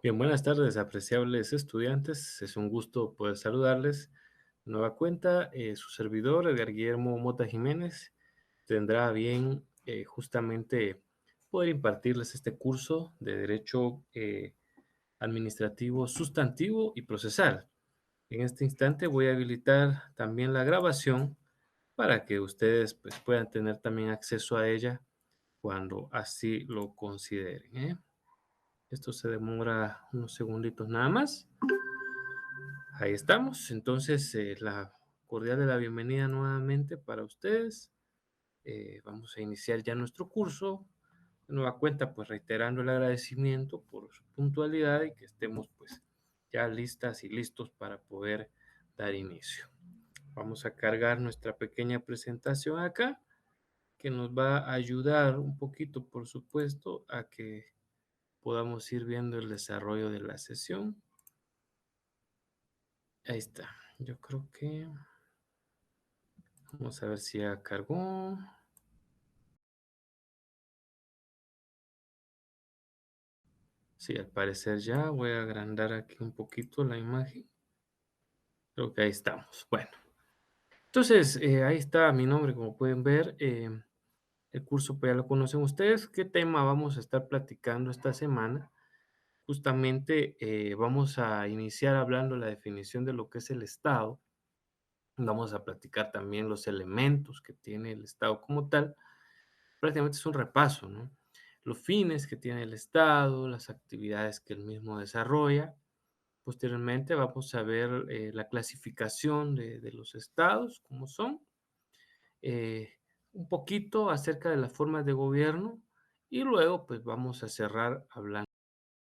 Bien, buenas tardes, apreciables estudiantes. Es un gusto poder saludarles. Nueva cuenta, su servidor, Edgar Guillermo Mota Jiménez, tendrá a bien justamente poder impartirles este curso de Derecho Administrativo Sustantivo y Procesal. En este instante voy a habilitar también la grabación para que ustedes pues, puedan tener también acceso a ella cuando así lo consideren, ¿eh? Esto se demora unos segunditos nada más. Ahí estamos. Entonces, la cordial de la bienvenida nuevamente para ustedes. Vamos a iniciar ya nuestro curso. De nueva cuenta, pues reiterando el agradecimiento por su puntualidad y que estemos pues ya listas y listos para poder dar inicio. Vamos a cargar nuestra pequeña presentación acá, que nos va a ayudar un poquito, por supuesto, a que podamos ir viendo el desarrollo de la sesión. Ahí está. Yo creo que vamos a ver si ya cargó. Sí, al parecer ya. Voy a agrandar aquí un poquito la imagen. Creo que ahí estamos. Bueno, entonces ahí está mi nombre, como pueden ver. El curso pues ya lo conocen ustedes. ¿Qué tema vamos a estar platicando esta semana? Justamente vamos a iniciar hablando la definición de lo que es el Estado. Vamos a platicar también los elementos que tiene el Estado como tal. Prácticamente es un repaso, ¿no? Los fines que tiene el Estado, las actividades que el mismo desarrolla. Posteriormente vamos a ver la clasificación de los estados, cómo son, eh, un poquito acerca de las formas de gobierno y luego pues vamos a cerrar hablando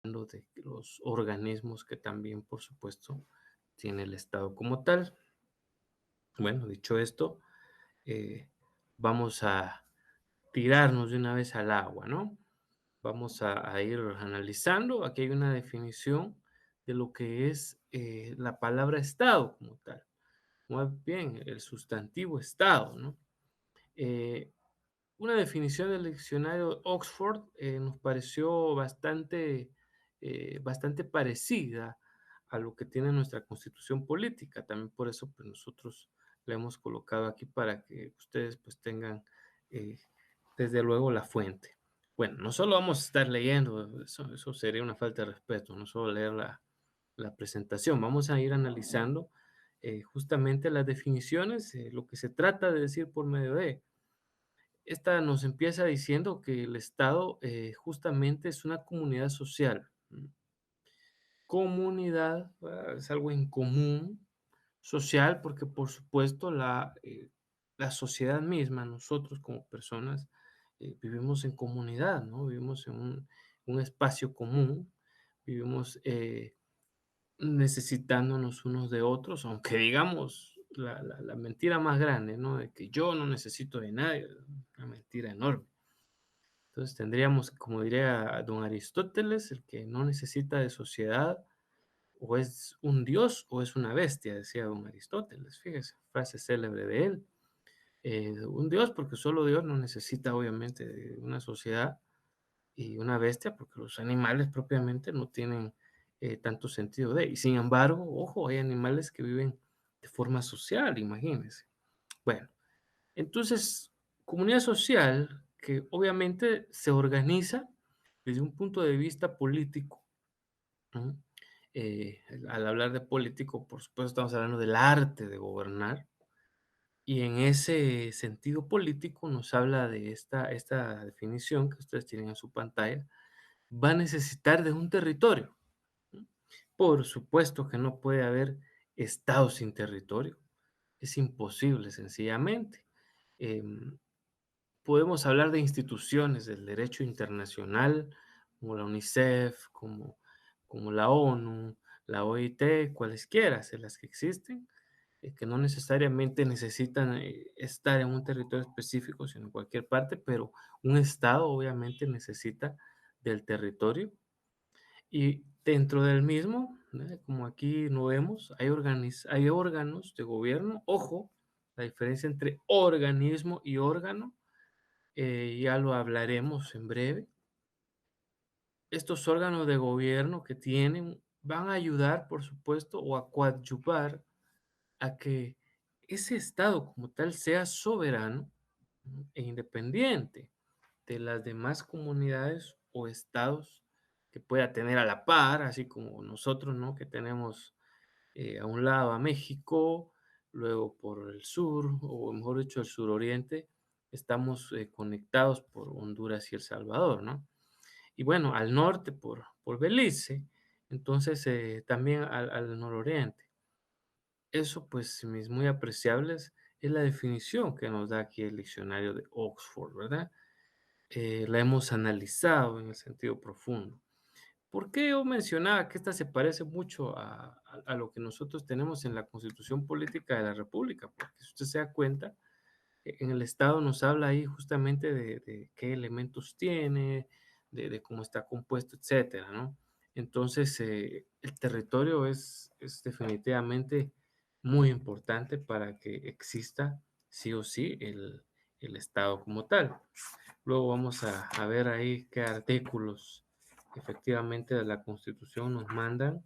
de los organismos que también, por supuesto, tiene el Estado como tal. Bueno, dicho esto, eh, vamos a tirarnos de una vez al agua, ¿no? Vamos a ir analizando. Aquí hay una definición de lo que es la palabra Estado como tal. Muy bien, el sustantivo Estado, ¿no? Eh, una definición del diccionario Oxford nos pareció bastante parecida a lo que tiene nuestra constitución política. También por eso pues, nosotros la hemos colocado aquí para que ustedes pues tengan eh, desde luego la fuente. Bueno, no solo vamos a estar leyendo, eso sería una falta de respeto, no solo leer la presentación, vamos a ir analizando justamente las definiciones, lo que se trata de decir por medio de. Esta nos empieza diciendo que el Estado justamente es una comunidad social. Comunidad es algo en común, social, porque por supuesto la sociedad misma, nosotros como personas, vivimos en comunidad, ¿no? Vivimos en un espacio común, vivimos necesitándonos unos de otros, aunque digamos la mentira más grande, ¿no? De que yo no necesito de nadie, una mentira enorme. Entonces tendríamos, como diría don Aristóteles, el que no necesita de sociedad, o es un dios o es una bestia, decía don Aristóteles, fíjese, frase célebre de él. Un dios porque solo Dios no necesita obviamente de una sociedad, y una bestia porque los animales propiamente no tienen tanto sentido de. Y sin embargo, ojo, hay animales que viven de forma social, imagínense. Bueno, entonces, comunidad social que obviamente se organiza desde un punto de vista político, ¿no? Al hablar de político, por supuesto, estamos hablando del arte de gobernar, y en ese sentido político nos habla de esta definición que ustedes tienen en su pantalla, va a necesitar de un territorio, ¿no? Por supuesto que no puede haber Estado sin territorio, es imposible sencillamente. Em, Podemos hablar de instituciones del derecho internacional, como la UNICEF, como la ONU, la OIT, cualesquiera de las que existen, que no necesariamente necesitan estar en un territorio específico, sino en cualquier parte, pero un Estado obviamente necesita del territorio. Y dentro del mismo, ¿no? Como aquí lo vemos, hay órganos de gobierno, ojo, La diferencia entre organismo y órgano, ya lo hablaremos en breve. Estos órganos de gobierno que tienen van a ayudar, por supuesto, o a coadyuvar a que ese Estado como tal sea soberano, ¿no? E independiente de las demás comunidades o estados que pueda tener a la par, así como nosotros, ¿no? Que tenemos a un lado a México, luego por el sur, o mejor dicho, el suroriente, estamos conectados por Honduras y El Salvador, ¿no? Y bueno, al norte por Belice, entonces también al nororiente. Eso, pues, es muy apreciables, es la definición que nos da aquí el diccionario de Oxford, ¿verdad? La hemos analizado en el sentido profundo. ¿Por qué yo mencionaba que esta se parece mucho a lo que nosotros tenemos en la Constitución Política de la República? Porque si usted se da cuenta, en el Estado nos habla ahí justamente de qué elementos tiene, de cómo está compuesto, etcétera, ¿no? Entonces, el territorio es definitivamente muy importante para que exista sí o sí el Estado como tal. Luego vamos a ver ahí qué artículos efectivamente de la Constitución nos mandan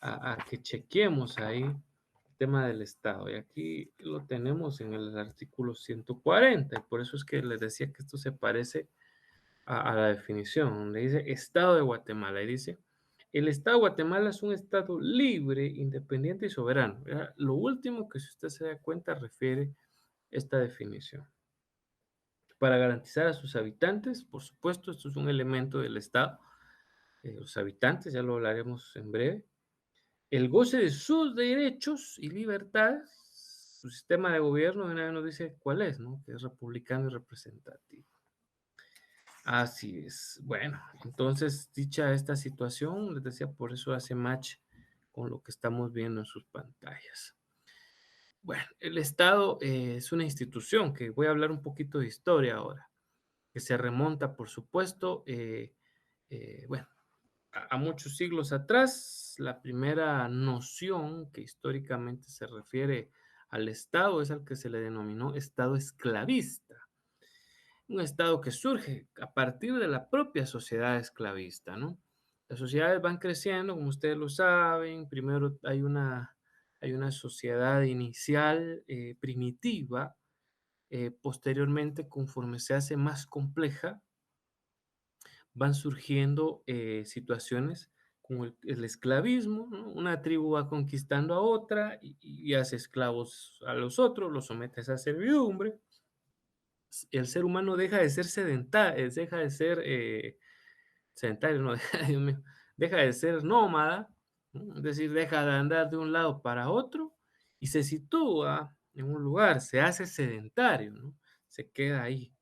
a que chequemos ahí el tema del Estado. Y aquí lo tenemos en el artículo 140. Y por eso es que les decía que esto se parece a la definición, donde dice Estado de Guatemala. Y dice, el Estado de Guatemala es un Estado libre, independiente y soberano. Era lo último que si usted se da cuenta refiere esta definición para garantizar a sus habitantes, por supuesto, esto es un elemento del Estado, los habitantes, ya lo hablaremos en breve, el goce de sus derechos y libertades, su sistema de gobierno, de una vez nos dice cuál es, ¿no? Que es republicano y representativo. Así es. Bueno, entonces, dicha esta situación, les decía, por eso hace match con lo que estamos viendo en sus pantallas. Bueno, el Estado es una institución que voy a hablar un poquito de historia ahora, que se remonta, por supuesto, bueno, a muchos siglos atrás. La primera noción que históricamente se refiere al Estado es al que se le denominó Estado esclavista, un Estado que surge a partir de la propia sociedad esclavista, ¿no? Las sociedades van creciendo, como ustedes lo saben, primero hay una sociedad inicial primitiva, posteriormente, conforme se hace más compleja, van surgiendo situaciones como el esclavismo, ¿no? Una tribu va conquistando a otra y hace esclavos a los otros, los somete a esa servidumbre. El ser humano deja de ser sedentario, deja de ser sedentario, no, Dios mío, deja de ser nómada, ¿no? Es decir, deja de andar de un lado para otro y se sitúa en un lugar, se hace sedentario, ¿no? Se queda ahí,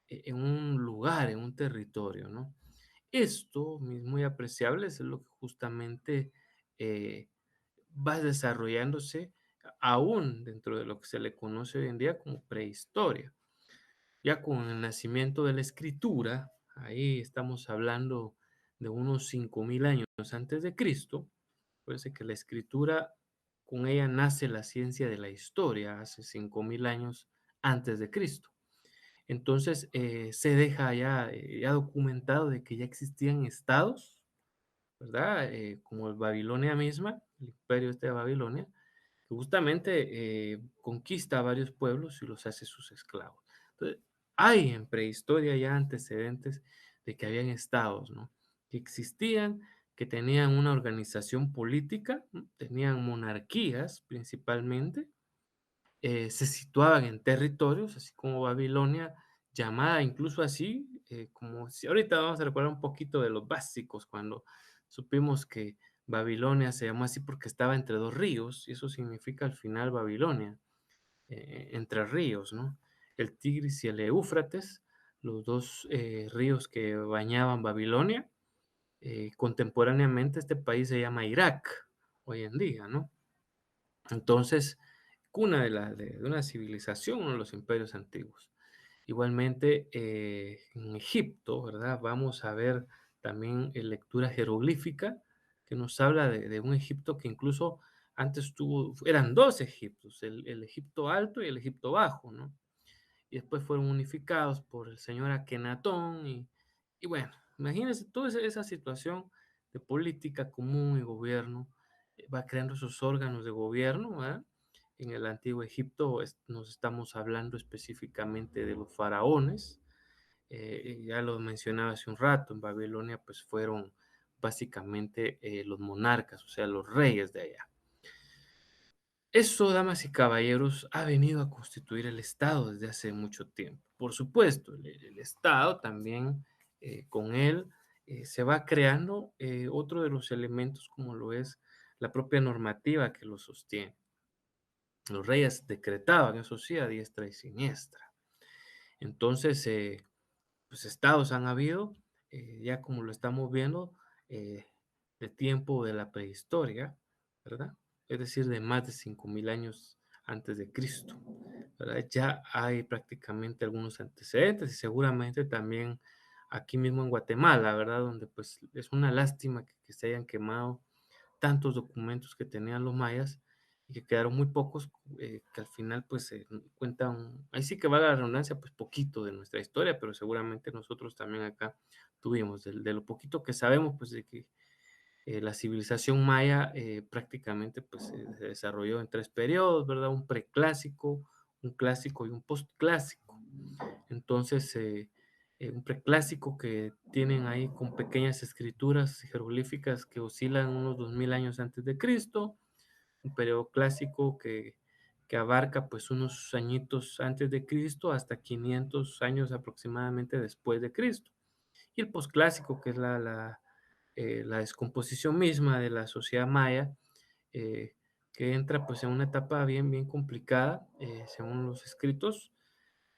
en un lugar, en un territorio, ¿no? Esto, muy apreciable, es lo que justamente eh, va desarrollándose aún dentro de lo que se le conoce hoy en día como prehistoria. Ya con el nacimiento de la escritura, ahí estamos hablando de unos 5000 años antes de Cristo. Parece que la escritura, con ella nace la ciencia de la historia hace 5000 años antes de Cristo. Entonces, se deja ya documentado de que ya existían estados, ¿verdad? Como el Babilonia misma, el imperio este de Babilonia, que justamente conquista a varios pueblos y los hace sus esclavos. Entonces, hay en prehistoria ya antecedentes de que habían estados, ¿no? Que existían, que tenían una organización política, ¿no? Tenían monarquías principalmente, se situaban en territorios, así como Babilonia, llamada incluso así, como si ahorita vamos a recordar un poquito de los básicos, cuando supimos que Babilonia se llamó así porque estaba entre dos ríos, y eso significa al final Babilonia, entre ríos, ¿no? El Tigris y el Éufrates, los dos ríos que bañaban Babilonia. Contemporáneamente este país se llama Irak, hoy en día, ¿no? Entonces, cuna de una civilización, uno de los imperios antiguos. Igualmente, en Egipto, ¿verdad? Vamos a ver también lectura jeroglífica que nos habla de un Egipto que incluso antes eran dos Egiptos, el Egipto Alto y el Egipto Bajo, ¿no? Y después fueron unificados por el señor Akenatón y bueno, imagínense toda esa situación de política común y gobierno, va creando esos órganos de gobierno, ¿verdad? En el antiguo Egipto nos estamos hablando específicamente de los faraones, ya lo mencionaba hace un rato, en Babilonia pues fueron básicamente los monarcas, o sea, los reyes de allá. Eso, damas y caballeros, ha venido a constituir el Estado desde hace mucho tiempo. Por supuesto, el Estado también, con él, se va creando otro de los elementos como lo es la propia normativa que lo sostiene. Los reyes decretaban, eso sí, a diestra y siniestra. Entonces, pues estados han habido, ya como lo estamos viendo, eh, de tiempo de la prehistoria, ¿verdad? Es decir, de más de 5.000 años antes de Cristo, ¿verdad? Ya hay prácticamente algunos antecedentes y seguramente también aquí mismo en Guatemala, ¿verdad? Donde pues es una lástima que se hayan quemado tantos documentos que tenían los mayas y que quedaron muy pocos, que al final pues se cuentan, ahí sí que va la redundancia, pues poquito de nuestra historia, pero seguramente nosotros también acá tuvimos, de lo poquito que sabemos, pues de que la civilización maya prácticamente pues se desarrolló en tres periodos, ¿verdad? Un preclásico, un clásico y un postclásico. Entonces, un preclásico que tienen ahí con pequeñas escrituras jeroglíficas que oscilan unos 2000 años antes de Cristo, un periodo clásico que abarca pues unos añitos antes de Cristo hasta 500 años aproximadamente después de Cristo. Y el posclásico, que es la descomposición misma de la sociedad maya, eh, que entra pues en una etapa bien, bien complicada, según los escritos,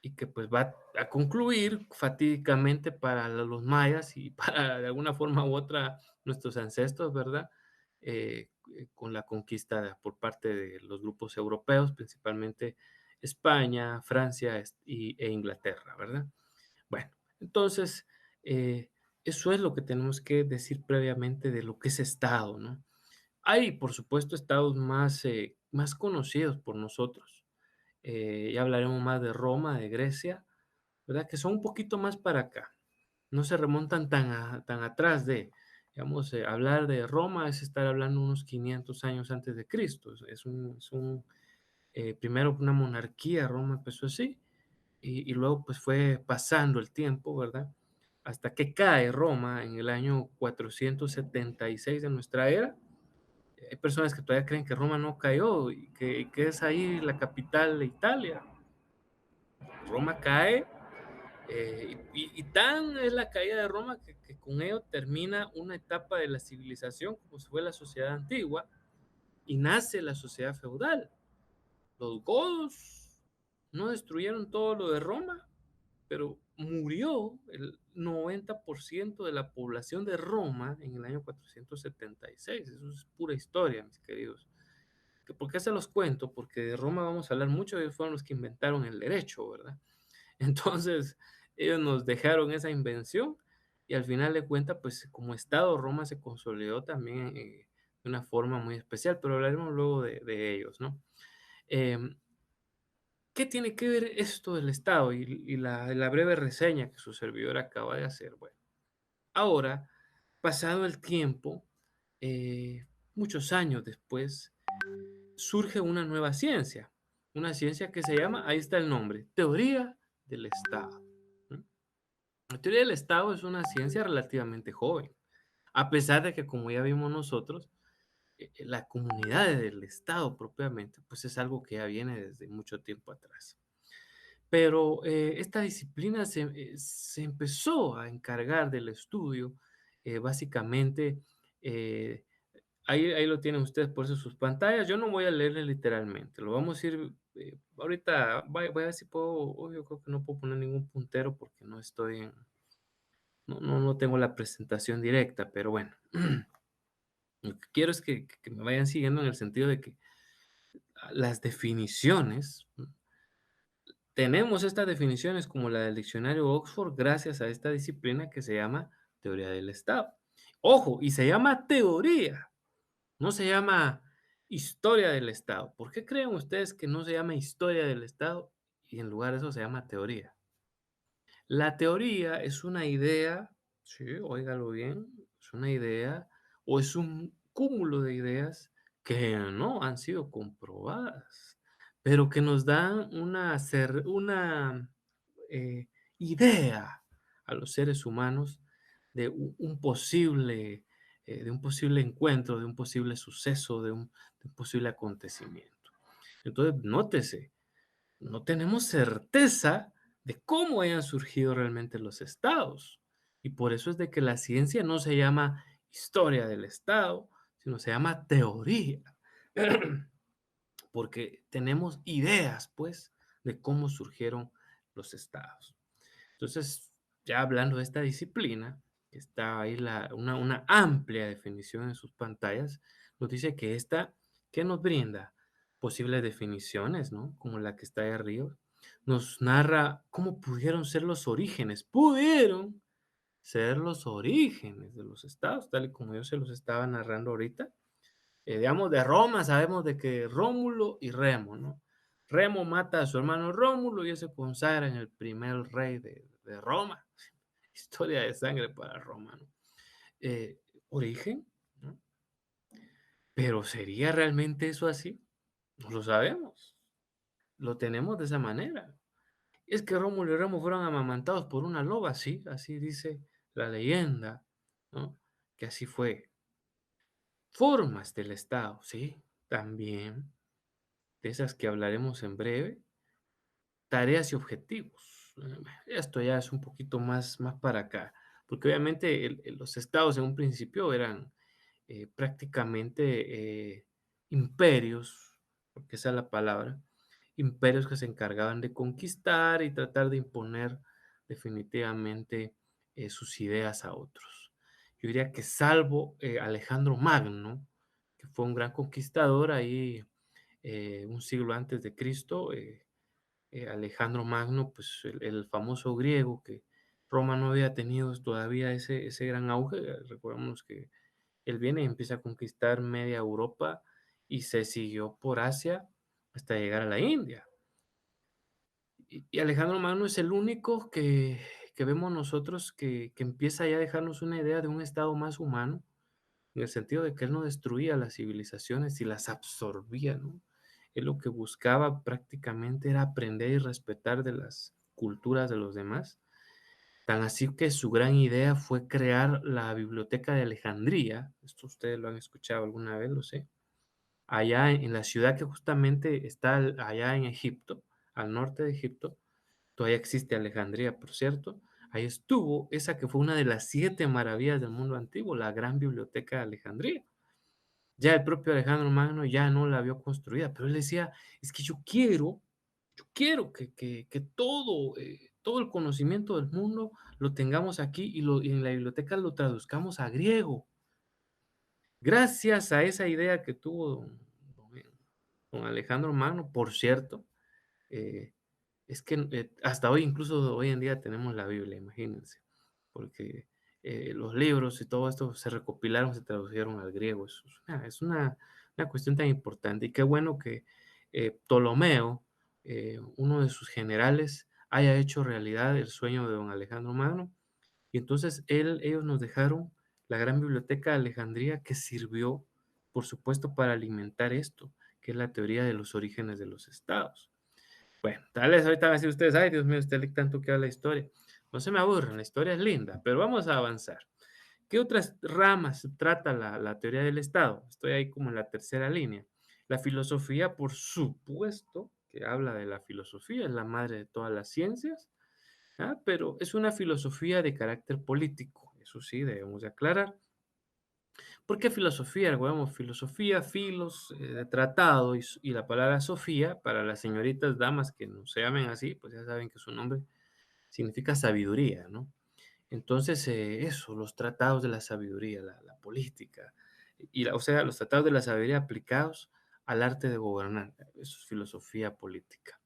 y que pues va a concluir fatídicamente para los mayas y para de alguna forma u otra nuestros ancestros, ¿verdad? Con la conquista por parte de los grupos europeos, principalmente España, Francia e Inglaterra, ¿verdad? Bueno, entonces, eso es lo que tenemos que decir previamente de lo que es Estado, ¿no? Hay, por supuesto, estados más conocidos por nosotros. Ya hablaremos más de Roma, de Grecia, ¿verdad? Que son un poquito más para acá. No se remontan tan atrás digamos, hablar de Roma es estar hablando unos 500 años antes de Cristo. Primero una monarquía, Roma empezó así, y luego pues fue pasando el tiempo, ¿verdad? Hasta que cae Roma en el año 476 de nuestra era. Hay personas que todavía creen que Roma no cayó y que es ahí la capital de Italia. Roma cae, y tan es la caída de Roma que con ello termina una etapa de la civilización como se fue la sociedad antigua y nace la sociedad feudal. Los godos no destruyeron todo lo de Roma, pero murió el 90% de la población de Roma en el año 476. Eso es pura historia, mis queridos. ¿Por qué se los cuento? Porque de Roma vamos a hablar mucho, ellos fueron los que inventaron el derecho, ¿verdad? Entonces, ellos nos dejaron esa invención y al final de cuentas, pues como Estado, Roma se consolidó también de una forma muy especial, pero hablaremos luego de ellos, ¿no? Em, ¿Qué tiene que ver esto del Estado y la breve reseña que su servidor acaba de hacer? Bueno, ahora, pasado el tiempo, muchos años después, surge una ciencia que se llama, ahí está el nombre, teoría del Estado. ¿Mm? La teoría del Estado es una ciencia relativamente joven, a pesar de que, como ya vimos nosotros, la comunidad del Estado propiamente, pues es algo que ya viene desde mucho tiempo atrás. Pero esta disciplina se empezó a encargar del estudio, básicamente, eh, ahí lo tienen ustedes por eso sus pantallas. Yo no voy a leerle literalmente, lo vamos a ir, ahorita voy a ver si puedo, yo creo que no puedo poner ningún puntero porque no tengo la presentación directa, pero bueno, lo que quiero es que me vayan siguiendo en el sentido de que las definiciones, tenemos estas definiciones como la del diccionario Oxford gracias a esta disciplina que se llama teoría del Estado. Ojo, y se llama teoría, no se llama historia del Estado. ¿Por qué creen ustedes que no se llama historia del Estado y en lugar de eso se llama teoría? La teoría es una idea, sí, óigalo bien, es una idea o es un cúmulo de ideas que no han sido comprobadas, pero que nos dan una idea a los seres humanos de de un posible encuentro, de un posible suceso, de un posible acontecimiento. Entonces, nótese, no tenemos certeza de cómo hayan surgido realmente los estados. Y por eso es de que la ciencia no se llama historia del estado, sino se llama teoría. Porque tenemos ideas, pues, de cómo surgieron los estados. Entonces, ya hablando de esta disciplina, que está ahí una amplia definición en sus pantallas, nos dice que esta, ¿qué nos brinda? Posibles definiciones, ¿no? Como la que está ahí arriba. Nos narra cómo pudieron ser los orígenes, pudieron ser los orígenes de los estados, tal y como yo se los estaba narrando ahorita. Digamos, de Roma sabemos de que Rómulo y Remo, ¿no? Remo mata a su hermano Rómulo y él se consagra en el primer rey de Roma. Historia de sangre para Roma, ¿no? Eh, Origen, ¿no? Pero ¿sería realmente eso así? No lo sabemos. Lo tenemos de esa manera. Es que Rómulo y Remo fueron amamantados por una loba, sí, así dice la leyenda, ¿no? Que así fue. Formas del Estado, sí, también, de esas que hablaremos en breve. Tareas y objetivos. Esto ya es un poquito más para acá, porque obviamente los estados en un principio eran prácticamente imperios, porque esa es la palabra, imperios que se encargaban de conquistar y tratar de imponer definitivamente sus ideas a otros. Yo diría que salvo Alejandro Magno, que fue un gran conquistador ahí un siglo antes de Cristo, Alejandro Magno, pues el famoso griego que Roma no había tenido todavía ese gran auge. Recordemos que él viene y empieza a conquistar media Europa y se siguió por Asia hasta llegar a la India. Y Alejandro Magno es el único que vemos nosotros que empieza ya a dejarnos una idea de un estado más humano, en el sentido de que él no destruía las civilizaciones y las absorbía, ¿no? Él lo que buscaba prácticamente era aprender y respetar de las culturas de los demás. Tan así que su gran idea fue crear la Biblioteca de Alejandría. Esto ustedes lo han escuchado alguna vez, lo sé. Allá en la ciudad que justamente está allá en Egipto, al norte de Egipto, todavía existe Alejandría, por cierto. Ahí estuvo esa que fue una de las 7 maravillas del mundo antiguo, la gran biblioteca de Alejandría. Ya el propio Alejandro Magno ya no la vio construida, pero él decía, es que yo quiero que todo, todo el conocimiento del mundo lo tengamos aquí y en la biblioteca lo traduzcamos a griego. Gracias a esa idea que tuvo don Alejandro Magno, por cierto, eh, es que hasta hoy, incluso hoy en día tenemos la Biblia, imagínense, porque los libros y todo esto se recopilaron, se tradujeron al griego. Una cuestión tan importante. Y qué bueno que Ptolomeo, uno de sus generales, haya hecho realidad el sueño de don Alejandro Magno. Y entonces ellos nos dejaron la gran biblioteca de Alejandría que sirvió, por supuesto, para alimentar esto, que es la teoría de los orígenes de los estados. Bueno, tal vez ahorita van a decir ustedes, ay, Dios mío, usted lee tanto que habla de historia. No se me aburran, la historia es linda, pero vamos a avanzar. ¿Qué otras ramas trata la teoría del Estado? Estoy ahí como en la tercera línea. La filosofía, por supuesto, que habla de la filosofía, es la madre de todas las ciencias, ¿ah? Pero es una filosofía de carácter político, eso sí, debemos de aclarar. ¿Por qué filosofía? Recordemos, filosofía, filos, de tratado, y la palabra Sofía, para las señoritas damas que no se llamen así, pues ya saben que su nombre significa sabiduría, ¿no? Entonces, eso, los tratados de la sabiduría, la política, o sea, los tratados de la sabiduría aplicados al arte de gobernar, eso es filosofía política.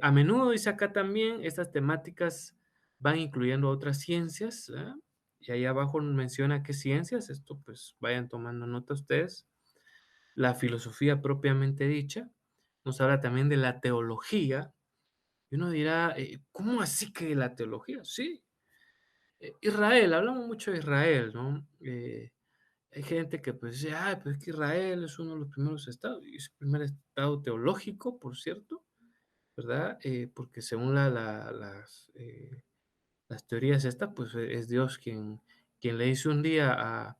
A menudo dice acá también, estas temáticas van incluyendo otras ciencias, ¿ah? Y ahí abajo menciona qué ciencias, esto pues vayan tomando nota ustedes. la filosofía propiamente dicha, nos habla también de la teología, y uno dirá, ¿cómo así que la teología? Sí, Israel, hablamos mucho de Israel, ¿no? Hay gente que pues dice, ay, pues es que Israel es uno de los primeros estados, y es el primer estado teológico, por cierto, ¿verdad? Porque según las teorías estas, pues es Dios quien le hizo un día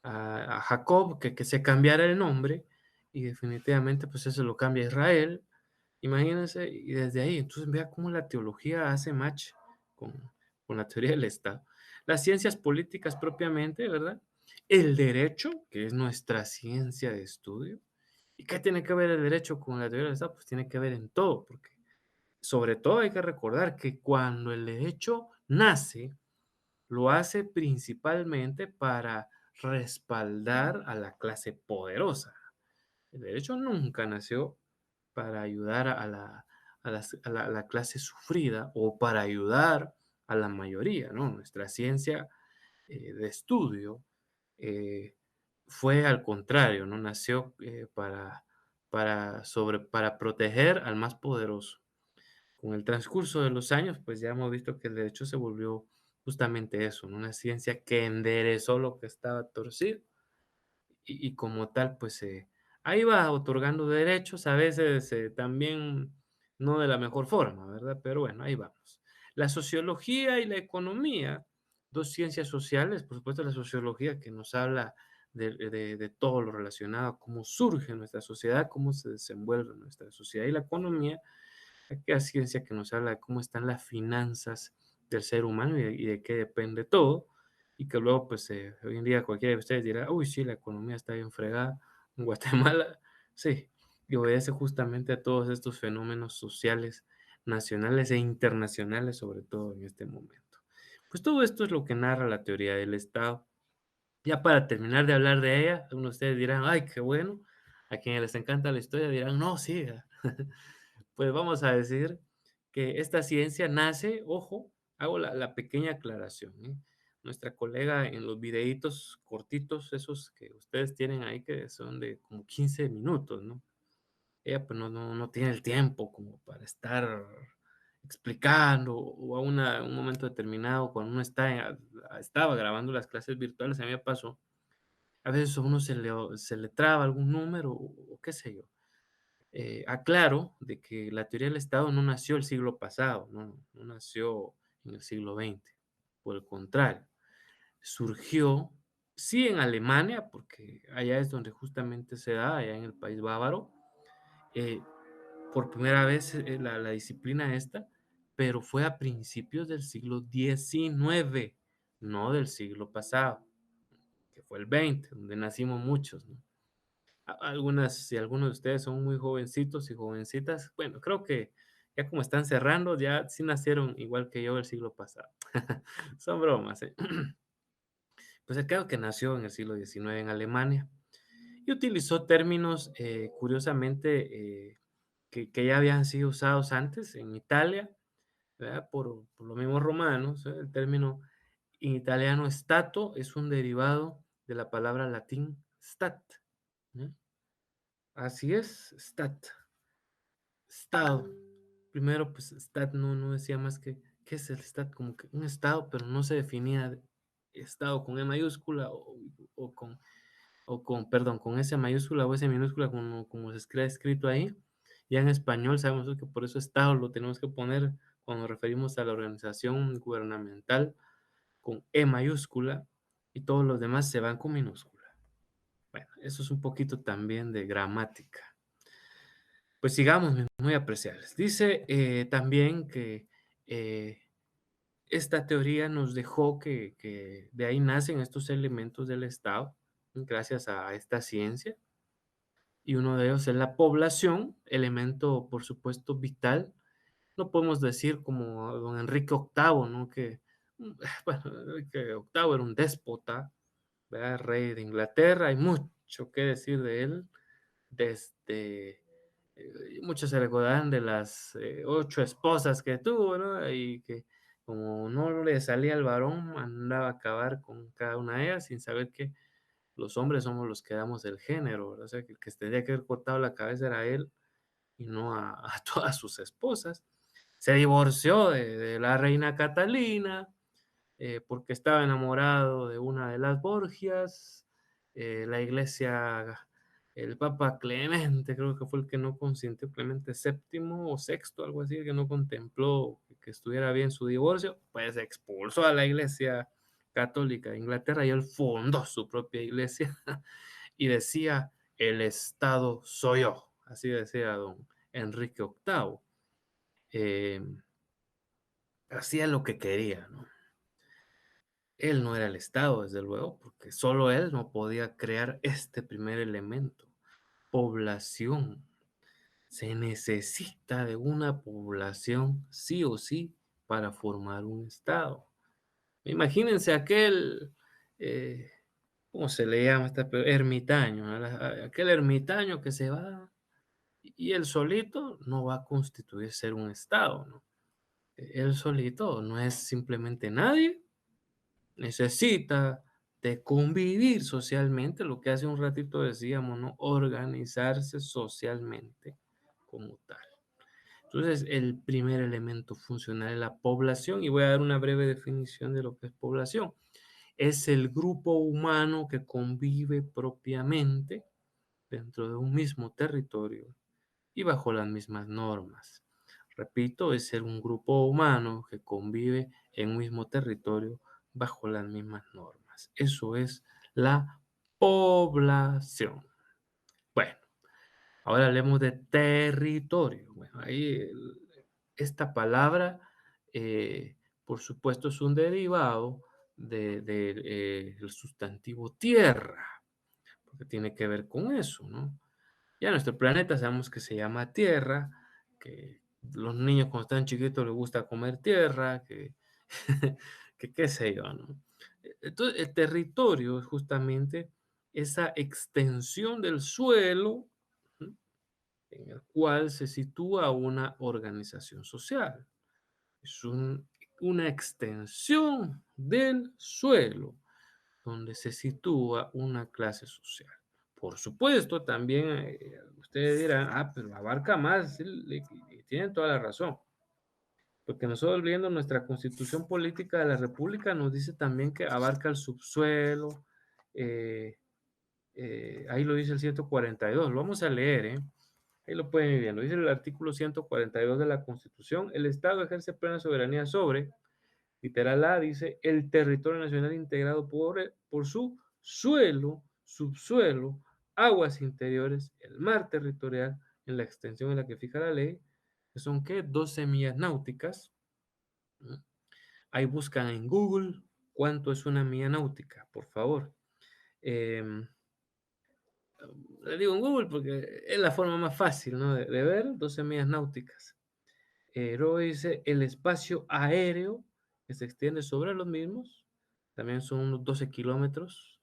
a Jacob que se cambiara el nombre, y definitivamente pues eso lo cambia a Israel. Imagínense, y desde ahí, entonces vea cómo la teología hace match con, con la teoría del Estado. Las ciencias políticas propiamente, ¿verdad? El derecho, que es nuestra ciencia de estudio. ¿Y qué tiene que ver el derecho con la teoría del Estado? Pues tiene que ver en todo, porque sobre todo hay que recordar que cuando el derecho nace, lo hace principalmente para respaldar a la clase poderosa. El derecho nunca nació para ayudar a la clase sufrida o para ayudar a la mayoría, ¿no? Nuestra ciencia de estudio eh, fue al contrario, ¿no? Nació para proteger al más poderoso. Con el transcurso de los años, pues ya hemos visto que el derecho se volvió justamente eso, ¿no? Una ciencia que enderezó lo que estaba torcido y como tal, pues ahí va otorgando derechos, a veces también no de la mejor forma, ¿verdad? Pero bueno, ahí vamos. La sociología y la economía, dos ciencias sociales, por supuesto la sociología que nos habla de todo lo relacionado a cómo surge nuestra sociedad, cómo se desenvuelve nuestra sociedad, y la economía, aquella ciencia que nos habla de cómo están las finanzas del ser humano y de qué depende todo, y que luego, pues, hoy en día cualquiera de ustedes dirá, uy, sí, la economía está bien fregada en Guatemala, sí, y obedece justamente a todos estos fenómenos sociales, nacionales e internacionales, sobre todo en este momento. Pues todo esto es lo que narra la teoría del Estado. Ya para terminar de hablar de ella, algunos de ustedes dirán, ay, qué bueno, a quienes les encanta la historia dirán, no, sí, pues vamos a decir que esta ciencia nace, ojo, hago la pequeña aclaración, ¿eh? Nuestra colega en los videitos cortitos, esos que ustedes tienen ahí, que son de como 15 minutos, ¿no? Ella pues no tiene el tiempo como para estar explicando o a un momento determinado, cuando uno estaba grabando las clases virtuales, a mí me pasó, a veces a uno se le traba algún número o qué sé yo. Aclaro de que la teoría del Estado no nació el siglo pasado, no nació en el siglo XX. Por el contrario, surgió, sí en Alemania, porque allá es donde justamente se da, allá en el país bávaro, eh, por primera vez la disciplina esta, pero fue a principios del siglo XIX, no del siglo pasado, que fue el XX, donde nacimos muchos, ¿no? Si algunos de ustedes son muy jovencitos y jovencitas, bueno, creo que ya como están cerrando, ya sí nacieron igual que yo el siglo pasado. Son bromas, ¿eh? Pues el creo que nació en el siglo XIX en Alemania y utilizó términos, curiosamente, que ya habían sido usados antes en Italia, ¿verdad? Por los mismos romanos, ¿eh? El término en italiano stato es un derivado de la palabra latín stat, ¿eh? Así es, stat. Estado. Primero, pues, stat no decía más que, ¿qué es el stat? Como que un estado, pero no se definía estado con E mayúscula o perdón, con S mayúscula o S minúscula, como se escrito ahí. Ya en español sabemos que por eso estado lo tenemos que poner cuando nos referimos a la organización gubernamental con E mayúscula y todos los demás se van con minúscula. Bueno, eso es un poquito también de gramática. Pues sigamos, muy apreciables. Dice también que eh, esta teoría nos dejó que de ahí nacen estos elementos del Estado, gracias a esta ciencia, y uno de ellos es la población, elemento, por supuesto, vital. No podemos decir como don Enrique VIII, ¿no? Bueno, Enrique VIII era un déspota, ¿verdad? Rey de Inglaterra, hay mucho que decir de él, desde muchos se recordarán de las 8 esposas que tuvo, ¿no? Y que como no le salía el varón, andaba a acabar con cada una de ellas sin saber los hombres somos los que damos el género, ¿verdad? O sea, que el que tendría que haber cortado la cabeza era él y no a todas sus esposas. Se divorció de la reina Catalina, porque estaba enamorado de una de las Borgias. La iglesia, el Papa Clemente, creo que fue el que no consintió, Clemente séptimo o sexto, algo así, que no contempló que estuviera bien su divorcio, pues expulsó a la iglesia católica de Inglaterra y él fundó su propia iglesia y decía, el Estado soy yo, así decía don Enrique VIII. Eh, hacía lo que quería, ¿no? Él no era el Estado, desde luego, porque solo él no podía crear este primer elemento, población. Se necesita de una población sí o sí para formar un Estado. Imagínense aquel, eh, ¿cómo se le llama ermitaño? Aquel ermitaño que se va y él solito no va a constituir ser un Estado, ¿no? Él solito no es simplemente nadie, necesita de convivir socialmente, lo que hace un ratito decíamos, ¿no? Organizarse socialmente como tal. Entonces, el primer elemento funcional es la población, y voy a dar una breve definición de lo que es población. Es el grupo humano que convive propiamente dentro de un mismo territorio y bajo las mismas normas. Repito, es ser un grupo humano que convive en un mismo territorio bajo las mismas normas. Eso es la población. Bueno, ahora hablemos de territorio. Bueno, ahí esta palabra, por supuesto, es un derivado del sustantivo tierra, porque tiene que ver con eso, ¿no? Ya nuestro planeta sabemos que se llama Tierra, que los niños cuando están chiquitos les gusta comer tierra, que, que qué sé yo, ¿no? Entonces, el territorio es justamente esa extensión del suelo, ¿no? En el cual se sitúa una organización social. Es una extensión del suelo donde se sitúa una clase social. Por supuesto, también ustedes dirán, pero abarca más, y tienen toda la razón, porque nosotros viendo nuestra constitución política de la República nos dice también que abarca el subsuelo, eh, ahí lo dice el 142, lo vamos a leer, ahí lo pueden ir viendo, dice el artículo 142 de la Constitución, el Estado ejerce plena soberanía sobre, literal A dice, el territorio nacional integrado por su suelo, subsuelo, aguas interiores, el mar territorial, en la extensión en la que fija la ley, que son, ¿qué? 12 millas náuticas. Ahí buscan en Google cuánto es una milla náutica, por favor. Eh, le digo en Google porque es la forma más fácil, ¿no? de ver 12 millas náuticas. Luego dice el espacio aéreo que se extiende sobre los mismos, también son unos 12 kilómetros.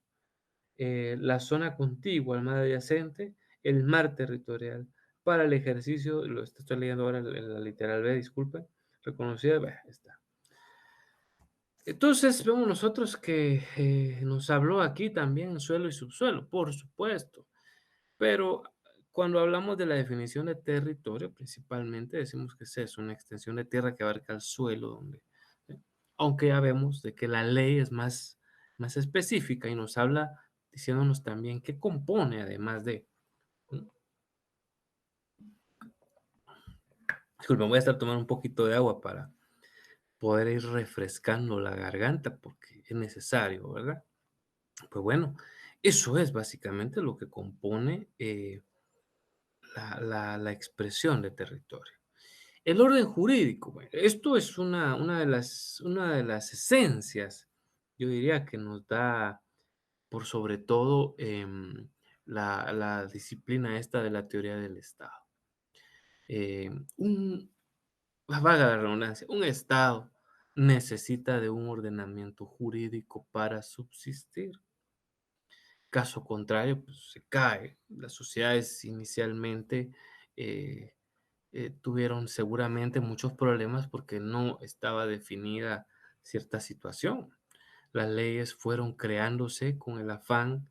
La zona contigua al mar adyacente, el mar territorial, para el ejercicio, lo estoy leyendo ahora en la literal B, disculpen, reconocida, está. Entonces vemos nosotros que nos habló aquí también suelo y subsuelo, por supuesto, pero cuando hablamos de la definición de territorio, principalmente decimos que es una extensión de tierra que abarca el suelo, eh, aunque ya vemos de que la ley es más específica y nos habla diciéndonos también qué compone además de. ¿Mm? Disculpen, voy a estar tomando un poquito de agua para poder ir refrescando la garganta porque es necesario, ¿verdad? Pues bueno, eso es básicamente lo que compone la expresión de territorio. El orden jurídico, bueno, esto es una de las esencias, yo diría que nos da, por sobre todo, la disciplina esta de la teoría del Estado. Eh, un, valga la redundancia, un Estado necesita de un ordenamiento jurídico para subsistir. Caso contrario, pues se cae. Las sociedades inicialmente eh, tuvieron seguramente muchos problemas porque no estaba definida cierta situación. Las leyes fueron creándose con el afán